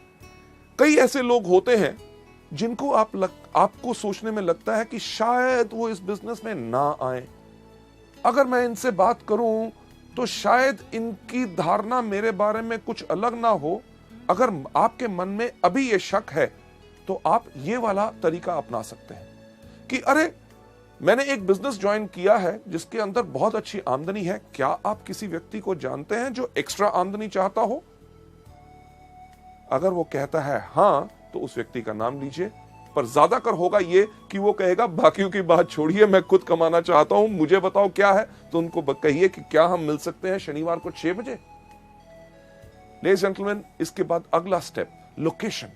[SPEAKER 1] कई ऐसे लोग होते हैं जिनको आपको सोचने में लगता है कि शायद वो इस बिजनेस में ना आए, अगर मैं इनसे बात करूं तो शायद इनकी धारणा मेरे बारे में कुछ अलग ना हो। अगर आपके मन में अभी ये शक है तो आप ये वाला तरीका अपना सकते हैं कि अरे मैंने एक बिजनेस ज्वाइन किया है जिसके अंदर बहुत अच्छी आमदनी है, क्या आप किसी व्यक्ति को जानते हैं जो एक्स्ट्रा आमदनी चाहता हो। अगर वो कहता है हां तो उस व्यक्ति का नाम लीजिए, पर ज्यादातर होगा ये कि वो कहेगा बाकियों की बात छोड़िए, मैं खुद कमाना चाहता हूं, मुझे बताओ क्या है। तो उनको कहिए कि क्या हम मिल सकते हैं शनिवार को 6 बजे। लेडीज जेंटलमैन, इसके बाद अगला स्टेप लोकेशन,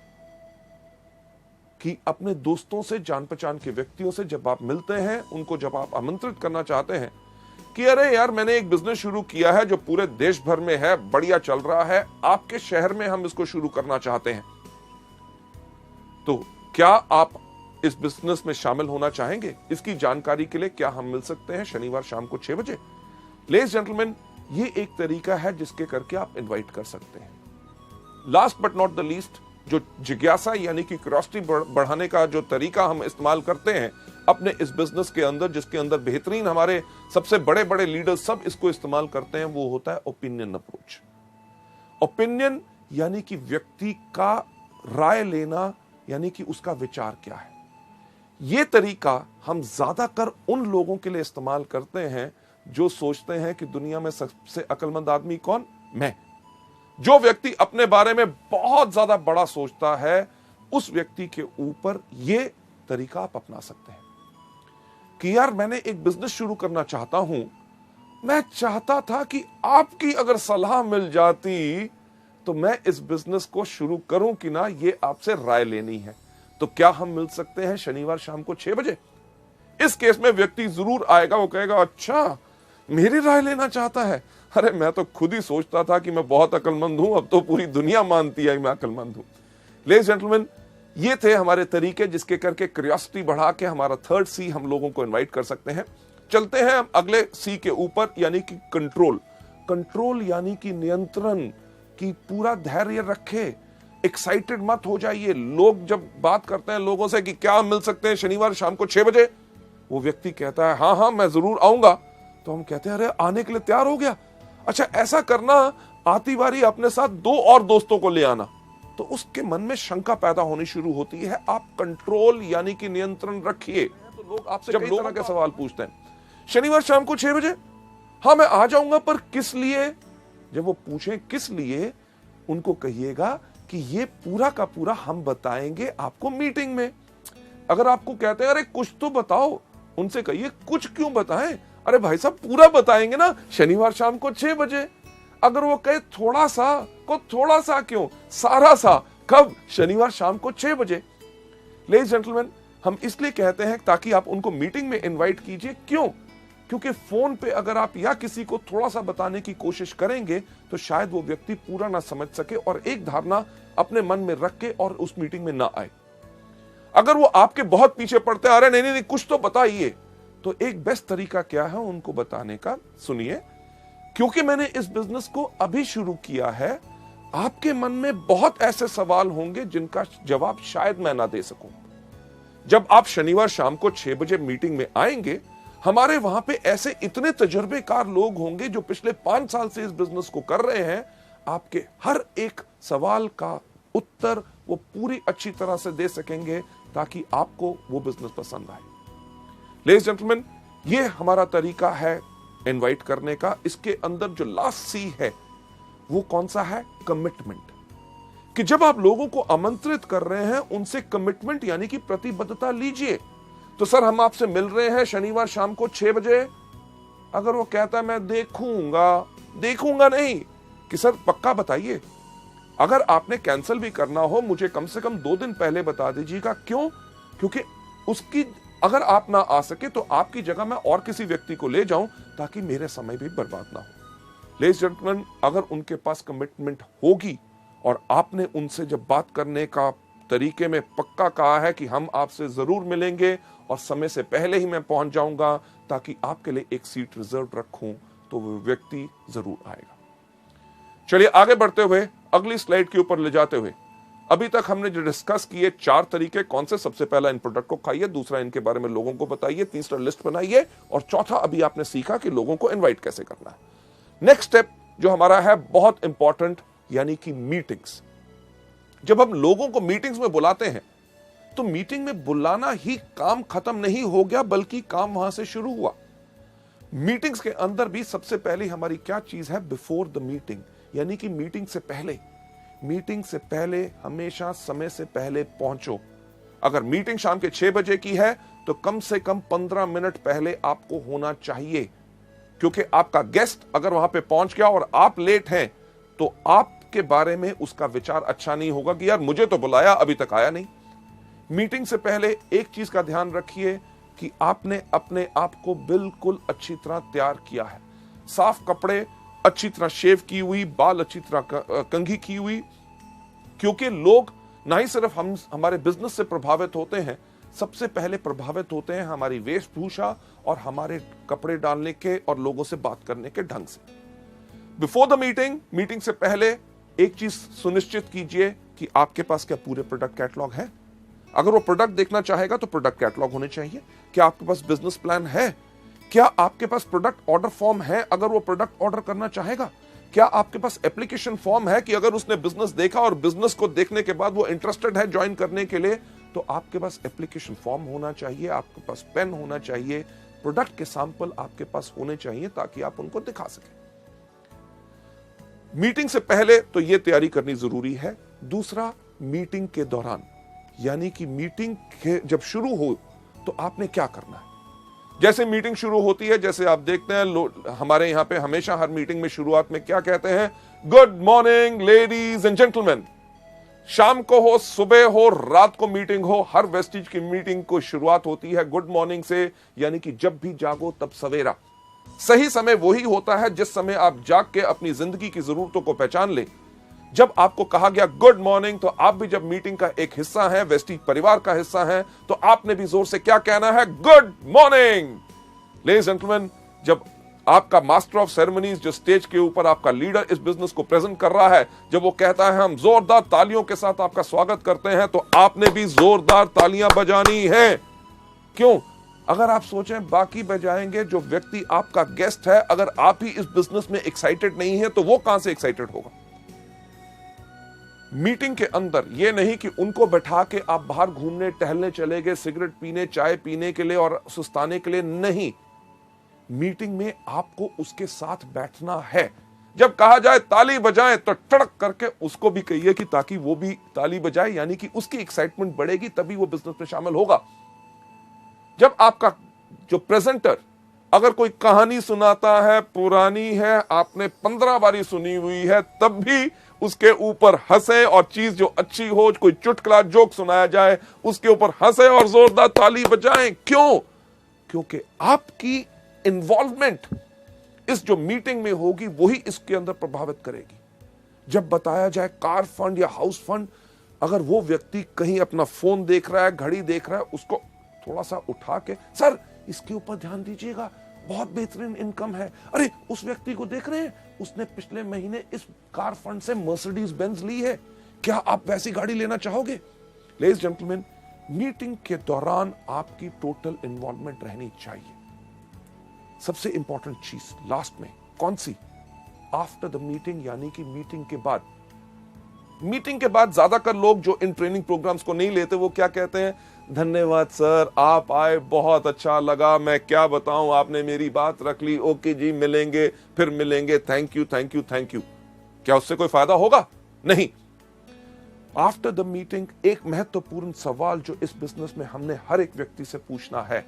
[SPEAKER 1] कि अपने दोस्तों से, जान पहचान के व्यक्तियों से जब आप मिलते हैं, उनको जब आप आमंत्रित करना चाहते हैं कि अरे यार मैंने एक बिजनेस शुरू किया है जो पूरे देश भर में है, बढ़िया चल रहा है, आपके शहर में हम इसको शुरू करना चाहते हैं, तो क्या आप इस बिजनेस में शामिल होना चाहेंगे? इसकी जानकारी के लिए क्या हम मिल सकते हैं शनिवार शाम को 6 बजे? लेडीज जेंटलमैन, ये एक तरीका है जिसके करके आप इनवाइट कर सकते हैं। Last but not the least, जो जिज्ञासा यानी कि क्यूरियोसिटी बढ़ाने का जो तरीका हम इस्तेमाल करते हैं अपने इस बिजनेस के अंदर, जिसके अंदर बेहतरीन हमारे सबसे बड़े बड़े लीडर्स सब इसको इस्तेमाल करते हैं, वो होता है ओपिनियन अप्रोच। ओपिनियन यानी कि व्यक्ति का राय लेना, यानी कि उसका विचार क्या है। यह तरीका हम ज्यादातर उन लोगों के लिए इस्तेमाल करते हैं जो सोचते हैं कि दुनिया में सबसे अक्लमंद आदमी कौन? मैं। जो व्यक्ति अपने बारे में बहुत ज्यादा बड़ा सोचता है, उस व्यक्ति के ऊपर यह तरीका आप अपना सकते हैं कि यार मैंने एक बिजनेस शुरू करना चाहता हूं, मैं चाहता था कि आपकी अगर सलाह मिल जाती तो मैं इस बिजनेस को शुरू करूं कि ना, ये आपसे राय लेनी है। तो क्या हम मिल सकते हैं शनिवार शाम को 6 बजे? इस केस में व्यक्ति जरूर आएगा, वो कहेगा अच्छा मेरी राय लेना चाहता है, अरे मैं तो खुद ही सोचता था कि मैं बहुत अक्लमंद हूं, अब तो पूरी दुनिया मानती है मैं अक्लमंद हूं। लेडीज जेंटलमैन, ये थे हमारे तरीके जिसके करके क्यूरियोसिटी बढ़ा के हमारा थर्ड सी हम लोगों को इनवाइट कर सकते हैं। चलते हैं हम अगले सी के ऊपर, यानी कि कंट्रोल। कंट्रोल यानी कि नियंत्रण, की पूरा धैर्य रखे, एक्साइटेड मत हो जाइए। लोग जब बात करते हैं लोगों से कि क्या मिल सकते हैं शनिवार शाम को 6 बजे, वो व्यक्ति कहता है हाँ हाँ मैं जरूर आऊंगा, तो हम कहते हैं अरे आने के लिए तैयार हो गया, अच्छा ऐसा करना, आती बारी अपने साथ 2 और दोस्तों को ले आना। तो उसके मन में शंका पैदा होनी शुरू होती है। आप कंट्रोल यानी कि नियंत्रण रखिए। तो लोग आपसे जब लोगों के सवाल पूछते हैं शनिवार शाम को 6 बजे, हाँ मैं आ जाऊंगा, पर किस लिए? जब वो पूछें किस लिए, उनको कहिएगा कि ये पूरा का पूरा हम बताएंगे आपको मीटिंग में। अगर आपको कहते हैं अरे कुछ तो बताओ, उनसे कहिए कुछ क्यों बताएं, अरे भाई साहब पूरा बताएंगे ना शनिवार शाम को 6 बजे। अगर वो कहे थोड़ा सा, को थोड़ा सा क्यों, सारा सा, कब? शनिवार शाम को 6 बजे। लेडीज जेंटलमैन, हम इसलिए कहते हैं ताकि आप उनको मीटिंग में इनवाइट कीजिए। क्यों? क्योंकि फोन पे अगर आप या किसी को थोड़ा सा बताने की कोशिश करेंगे तो शायद वो व्यक्ति पूरा ना समझ सके और एक धारणा अपने मन में रख के और उस मीटिंग में ना आए। अगर वो आपके बहुत पीछे पड़ते हैं, अरे नहीं नहीं नहीं कुछ तो बताइए, तो एक बेस्ट तरीका क्या है उनको बताने का? सुनिए, क्योंकि मैंने इस बिजनेस को अभी शुरू किया है, आपके मन में बहुत ऐसे सवाल होंगे जिनका जवाब शायद मैं ना दे सकूं। जब आप शनिवार शाम को 6 बजे मीटिंग में आएंगे, हमारे वहां पे ऐसे इतने तजुर्बेकार लोग होंगे जो पिछले 5 साल से इस बिजनेस को कर रहे हैं। आपके हर एक सवाल का उत्तर वो पूरी अच्छी तरह से दे सकेंगे ताकि आपको वो बिजनेस पसंद आए। लेडीज जेंटलमैन, ये हमारा तरीका है इनवाइट करने का। इसके अंदर जो लास्ट सी है वो कौन सा है? कमिटमेंट। कि जब आप लोगों को आमंत्रित कर रहे हैं, उनसे कमिटमेंट यानी कि प्रतिबद्धता लीजिए। तो सर हम आपसे मिल रहे हैं शनिवार शाम को 6 बजे। अगर वो कहता है मैं देखूंगा नहीं, कि सर पक्का बताइए। अगर आपने कैंसिल भी करना हो, मुझे कम से कम 2 दिन पहले बता दीजिएगा। क्यों? क्योंकि उसकी अगर आप ना आ सके तो आपकी जगह मैं और किसी व्यक्ति को ले जाऊं ताकि मेरे समय भी बर्बाद ना हो। लेडीज जेंटलमैन, अगर उनके पास कमिटमेंट होगी और आपने उनसे जब बात करने का तरीके में पक्का कहा है कि हम आपसे जरूर मिलेंगे और समय से पहले ही मैं पहुंच जाऊंगा ताकि आपके लिए एक सीट रिजर्व रखूं, तो वो व्यक्ति जरूर आएगा। चलिए आगे बढ़ते हुए अगली स्लाइड के ऊपर ले जाते हुए, अभी तक हमने जो डिस्कस किए 4 तरीके कौन से? सबसे पहला इन प्रोडक्ट को खाइए, दूसरा इनके बारे में लोगों को बताइए, तीसरा लिस्ट बनाइए, और चौथा अभी आपने सीखा कि लोगों को इनवाइट कैसे करना है। नेक्स्ट स्टेप जो हमारा है बहुत इंपॉर्टेंट, यानी कि मीटिंग्स। जब हम लोगों को मीटिंग्स में बुलाते हैं तो मीटिंग में बुलाना ही काम खत्म नहीं हो गया, बल्कि काम वहां से शुरू हुआ। मीटिंग्स के अंदर भी सबसे पहले हमारी क्या चीज है? बिफोर द मीटिंग, यानी कि मीटिंग से पहले हमेशा समय से पहले पहुंचो। अगर मीटिंग शाम के 6 बजे की है तो कम से कम 15 मिनट पहले आपको होना चाहिए, क्योंकि आपका गेस्ट अगर वहां पे पहुंच गया और आप लेट हैं तो आपके बारे में उसका विचार अच्छा नहीं होगा कि यार मुझे तो बुलाया अभी तक आया नहीं। मीटिंग से पहले एक चीज का ध्यान रखिए कि आपने अपने आप को बिल्कुल अच्छी तरह तैयार किया है, साफ कपड़े, अच्छी तरह शेव की हुई, बाल अच्छी तरह कंघी की हुई, क्योंकि लोग ना ही सिर्फ हमारे बिजनेस से प्रभावित होते हैं, सबसे पहले प्रभावित होते हैं हमारी वेशभूषा और हमारे कपड़े डालने के और लोगों से बात करने के ढंग से। बिफोर द मीटिंग से पहले एक चीज सुनिश्चित कीजिए कि आपके पास क्या पूरे प्रोडक्ट कैटलॉग है। अगर वो प्रोडक्ट देखना चाहेगा तो प्रोडक्ट कैटलॉग होने चाहिए। क्या आपके पास बिजनेस प्लान है? क्या आपके पास प्रोडक्ट ऑर्डर फॉर्म है अगर वो प्रोडक्ट ऑर्डर करना चाहेगा? क्या आपके पास एप्लीकेशन फॉर्म है कि अगर उसने बिजनेस देखा और बिजनेस को देखने के बाद वो इंटरेस्टेड है ज्वाइन करने के लिए, तो आपके पास एप्लीकेशन फॉर्म होना चाहिए, आपके पास पेन होना चाहिए, प्रोडक्ट के सैंपल आपके पास होने चाहिए ताकि आप उनको दिखा सकें। मीटिंग से पहले तो यह तैयारी करनी जरूरी है। दूसरा, मीटिंग के दौरान, यानी कि मीटिंग जब शुरू हो तो आपने क्या करना है। जैसे मीटिंग शुरू होती है, जैसे आप देखते हैं हमारे यहां पे हमेशा हर मीटिंग में शुरुआत में क्या कहते हैं, good morning ladies and gentleman. शाम को हो, सुबह हो, रात को मीटिंग हो, हर वेस्टिज की मीटिंग को शुरुआत होती है गुड मॉर्निंग से, यानी कि जब भी जागो तब सवेरा। सही समय वही होता है जिस समय आप जाग के अपनी जिंदगी की जरूरतों को पहचान ले। जब आपको कहा गया गुड मॉर्निंग, तो आप भी जब मीटिंग का एक हिस्सा हैं, वेस्टिज परिवार का हिस्सा हैं, तो आपने भी जोर से क्या कहना है, good morning. Ladies and gentleman, जब आपका मास्टर ऑफ सेरेमनीज जो स्टेज के ऊपर आपका लीडर इस बिजनेस को प्रेजेंट कर रहा है, जब वो कहता है हम जोरदार तालियों के साथ आपका स्वागत करते हैं, तो आपने भी जोरदार तालियां बजानी है। क्यों? अगर आप सोचें बाकी बजाएंगे, जो व्यक्ति आपका गेस्ट है, अगर आप ही इस बिजनेस में एक्साइटेड नहीं है तो वो कहां से एक्साइटेड होगा। मीटिंग के अंदर यह नहीं कि उनको बैठा के आप बाहर घूमने टहलने चले गए, सिगरेट पीने, चाय पीने के लिए और सुस्ताने के लिए नहीं। मीटिंग में आपको उसके साथ बैठना है। जब कहा जाए ताली बजाएं तो टड़क करके उसको भी कहिए कि ताकि वो भी ताली बजाए, यानी कि उसकी एक्साइटमेंट बढ़ेगी, तभी वो बिजनेस में शामिल होगा। जब आपका जो प्रेजेंटर अगर कोई कहानी सुनाता है, पुरानी है, आपने 15 बारी सुनी हुई है, तब भी उसके ऊपर हंसे, और चीज जो अच्छी हो, कोई चुटकुला जोक सुनाया जाए, उसके ऊपर हंसे और जोरदार ताली बजाएं। क्यों? क्योंकि आपकी इन्वॉल्वमेंट इस जो मीटिंग में होगी वही इसके अंदर प्रभावित करेगी। जब बताया जाए कार फंड या हाउस फंड, अगर वो व्यक्ति कहीं अपना फोन देख रहा है, घड़ी देख रहा है, उसको थोड़ा सा उठा के, सर इसके ऊपर ध्यान दीजिएगा, बहुत बेहतरीन इनकम है। अरे उस व्यक्ति को देख रहे हैं, उसने पिछले महीने इस कार फंड से मर्सिडीज बेंज ली है, क्या आप वैसी गाड़ी लेना चाहोगे। लेडीज जेंटलमैन, मीटिंग के दौरान आपकी टोटल इन्वॉल्वमेंट रहनी चाहिए। सबसे इंपॉर्टेंट चीज लास्ट में कौन सी? आफ्टर द मीटिंग, यानी कि मीटिंग के बाद। मीटिंग के बाद ज्यादातर लोग जो इन ट्रेनिंग प्रोग्राम्स को नहीं लेते, वो क्या कहते हैं, धन्यवाद सर, आप आए, बहुत अच्छा लगा, मैं क्या बताऊं, आपने मेरी बात रख ली, ओके जी, मिलेंगे, फिर मिलेंगे, thank you thank you thank you. क्या उससे कोई फायदा होगा? नहीं। आफ्टर द मीटिंग एक महत्वपूर्ण सवाल जो इस बिजनेस में हमने हर एक व्यक्ति से पूछना है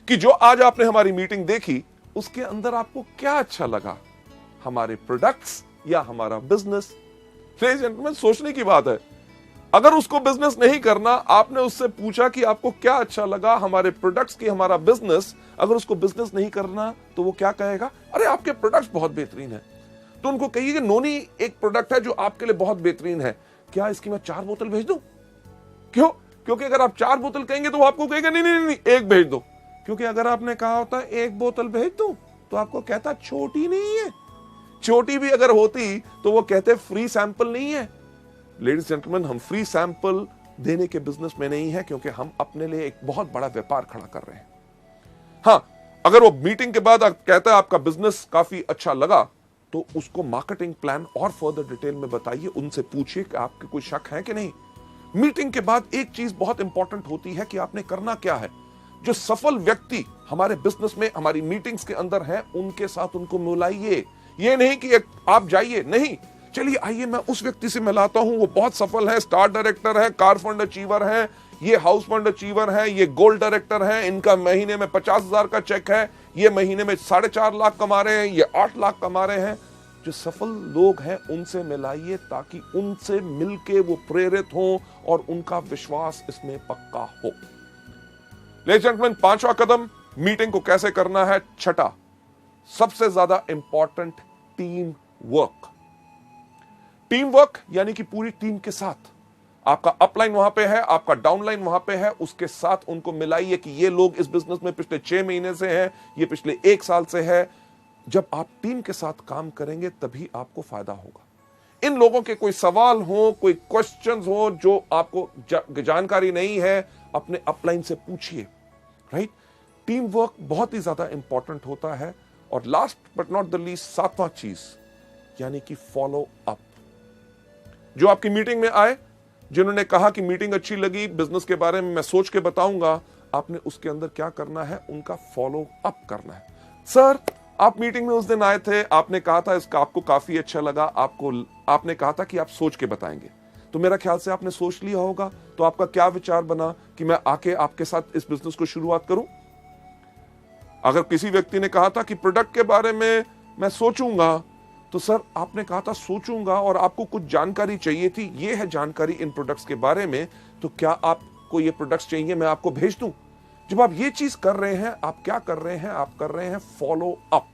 [SPEAKER 1] कि जो आज आपने हमारी मीटिंग देखी, उसके अंदर आपको क्या अच्छा लगा, हमारे प्रोडक्ट्स या हमारा बिजनेस। लेडीज एंड जेंटलमैन, सोचने की बात है। अगर उसको बिजनेस नहीं करना, आपने उससे पूछा कि आपको क्या अच्छा लगा, हमारे प्रोडक्ट्स की, हमारा बिजनेस, अगर उसको बिजनेस नहीं करना तो वो क्या कहेगा, अरे आपके प्रोडक्ट्स बहुत बेहतरीन है। तो उनको कहिए कि नोनी एक प्रोडक्ट है जो आपके लिए बहुत बेहतरीन है, क्या इसकी मैं 4 बोतल भेज दूं? क्यों? क्योंकि अगर आप 4 बोतल कहेंगे तो वो आपको कहेगा नहीं नहीं नहीं, 1 भेज दो। क्योंकि अगर आपने कहा होता 1 बोतल भेज दो, तो आपको कहता छोटी नहीं है। छोटी भी अगर होती तो वो कहते फ्री सैंपल नहीं है। लेडीज जेंटलमैन, हम फ्री सैंपल देने के बिजनेस में नहीं है, क्योंकि हम अपने लिए एक बहुत बड़ा व्यापार खड़ा कर रहे हैं। हाँ, अगर वो मीटिंग के बाद कहता है आपका बिजनेस काफी अच्छा लगा, तो उसको मार्केटिंग प्लान और फर्दर डिटेल में बताइए, उनसे पूछिए कि आपके कोई शक है कि नहीं। मीटिंग के बाद एक चीज बहुत इंपॉर्टेंट होती है कि आपने करना क्या है। जो सफल व्यक्ति हमारे बिजनेस में, हमारी मीटिंग्स के अंदर हैं, उनके साथ उनको मिलाइए। ये नहीं कि आप जाइए, नहीं, चलिए आइए मैं उस व्यक्ति से मिलाता हूं, वो बहुत सफल है, स्टार डायरेक्टर है, कार फंड अचीवर है, ये हाउस फंड अचीवर है, ये गोल्ड डायरेक्टर है, इनका महीने में 50,000 का चेक है, ये महीने में 4.5 लाख कमा रहे हैं, ये 8 लाख कमा रहे हैं। जो सफल लोग हैं उनसे मिलाइए ताकि उनसे मिलके वो प्रेरित हों और उनका विश्वास इसमें पक्का हो। लेडीज एंड जेंटलमैन, 5वां कदम मीटिंग को कैसे करना है। छठा सबसे ज्यादा important, team work. Team work यानी कि पूरी टीम के साथ, आपका अपलाइन वहां पे है, आपका डाउनलाइन वहां पे है, उसके साथ उनको मिलाइए कि ये लोग इस बिजनेस में पिछले 6 महीने से हैं, ये पिछले 1 साल से है। जब आप टीम के साथ काम करेंगे तभी आपको फायदा होगा। इन लोगों के कोई सवाल हो, कोई क्वेश्चंस हो जो आपको जानकारी नहीं है, अपने अपलाइन से पूछिए, राइट। टीम वर्क बहुत ही ज्यादा इंपॉर्टेंट होता है। और last but not the least, 7वां चीज यानी कि फॉलो अप। जो आपकी मीटिंग में आए, जिन्होंने कहा कि मीटिंग अच्छी लगी, बिजनेस के बारे में मैं सोच के बताऊंगा, आपने उसके अंदर क्या करना है, उनका फॉलो अप करना है। सर, आप मीटिंग में उस दिन आए थे, आपने कहा था इसका आपको काफी अच्छा लगा, आपने कहा था कि आप सोच के बताएंगे, तो मेरा ख्याल से आपने सोच लिया होगा। तो आपका क्या विचार बना कि मैं आके आपके साथ इस बिजनेस को शुरुआत करूं? अगर किसी व्यक्ति ने कहा था कि प्रोडक्ट के बारे में मैं सोचूंगा, तो सर आपने कहा था सोचूंगा और आपको कुछ जानकारी चाहिए थी, ये है जानकारी इन प्रोडक्ट्स के बारे में, तो क्या आपको ये प्रोडक्ट्स चाहिए, मैं आपको भेज दूं? जब आप ये चीज कर रहे हैं, आप क्या कर रहे हैं, आप कर रहे हैं फॉलो अप,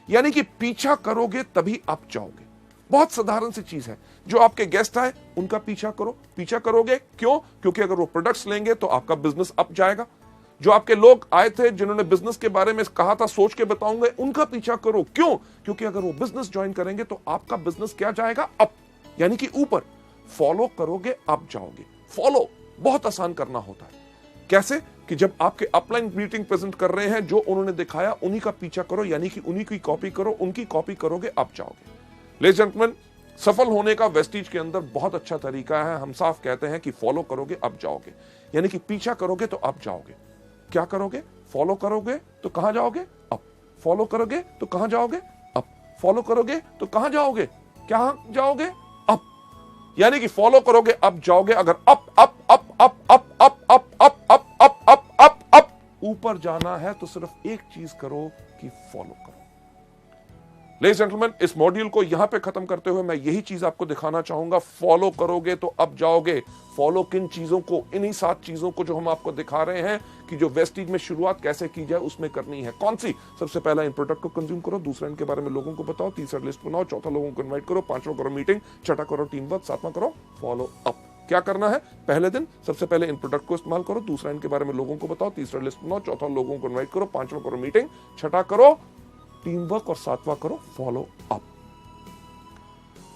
[SPEAKER 1] यानी कि पीछा करोगे तभी आप जाओगे। बहुत साधारण सी चीज है। जो आपके गेस्ट आए उनका पीछा करो। पीछा करोगे क्यों? क्योंकि अगर वो प्रोडक्ट्स लेंगे तो आपका बिजनेस अप जाएगा। जो आपके लोग आए थे जिन्होंने बिजनेस के बारे में कहा था सोच के बताऊंगा, उनका पीछा करो। क्यों? क्योंकि अगर वो बिजनेस ज्वाइन करेंगे तो आपका बिजनेस क्या जाएगा? अप, यानी कि ऊपर। फॉलो करोगे अप जाओगे। फॉलो बहुत आसान करना होता है। कैसे? कि जब आपके अपलाइन मीटिंग प्रेजेंट कर रहे हैं, जो उन्होंने दिखाया उन्हीं का पीछा करो, यानी कि उन्हीं की कॉपी करो, उनकी कॉपी करोगे अप जाओगे। लेडीज एंड जेंटलमैन, सफल होने का वेस्टीज के अंदर बहुत अच्छा तरीका है। हम साफ कहते हैं कि फॉलो करोगे अप जाओगे, यानी कि पीछा करोगे तो अप जाओगे। क्या करोगे? फॉलो करोगे तो कहां जाओगे? अप। फॉलो करोगे तो कहां जाओगे? अप। फॉलो करोगे तो कहां जाओगे? क्या जाओगे? अप। यानी कि फॉलो करोगे अप जाओगे। अगर up up up up up up up up up up up up up ऊपर जाना है तो सिर्फ एक चीज करो कि फॉलो करो। लेडीज एंड जेंटलमैन, इस मॉड्यूल को यहां पे खत्म करते हुए मैं यही चीज आपको दिखाना चाहूंगा। फॉलो करोगे तो अब जाओगे। फॉलो किन चीजों को? इन्हीं 7 चीजों को जो हम आपको दिखा रहे हैं कि जो वेस्टीज में शुरुआत कैसे की जाए उसमें करनी है। कौन सी? सबसे पहला इन प्रोडक्ट को कंज्यूम करो, दूसरा इनके बारे में लोगों को बताओ, तीसरा लिस्ट बनाओ, चौथा लोगों को इन्वाइट करो, 5वां करो मीटिंग, छठा करो टीम वर्क, 7वां करो फॉलो अप। क्या करना है? पहले दिन सबसे पहले इन प्रोडक्ट को इस्तेमाल करो, दूसरा इनके बारे में लोगों को बताओ, तीसरा लिस्ट बनाओ, चौथा लोगों को इन्वाइट करो, 5वां करो मीटिंग, छठा करो टीम वर्क और 7वां करो follow up.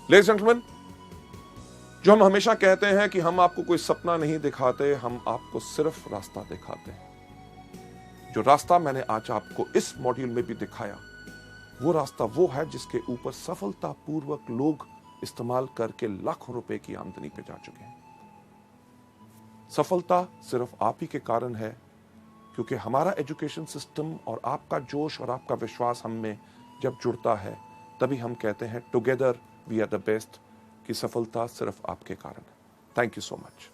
[SPEAKER 1] Ladies and gentleman, जो हम हमेशा कहते हैं कि हम आपको कोई सपना नहीं दिखाते, हम आपको सिर्फ रास्ता दिखाते हैं। जो रास्ता मैंने आज आपको इस मॉड्यूल में भी दिखाया, वो रास्ता वो है जिसके ऊपर सफलतापूर्वक लोग इस्तेमाल करके लाखों रुपए की आमदनी पे जा चुके हैं। सफलता सिर्फ आप ही के कारण है, क्योंकि हमारा एजुकेशन सिस्टम और आपका जोश और आपका विश्वास हम में जब जुड़ता है, तभी हम कहते हैं together we are the best, कि सफलता सिर्फ आपके कारण है। Thank you so much.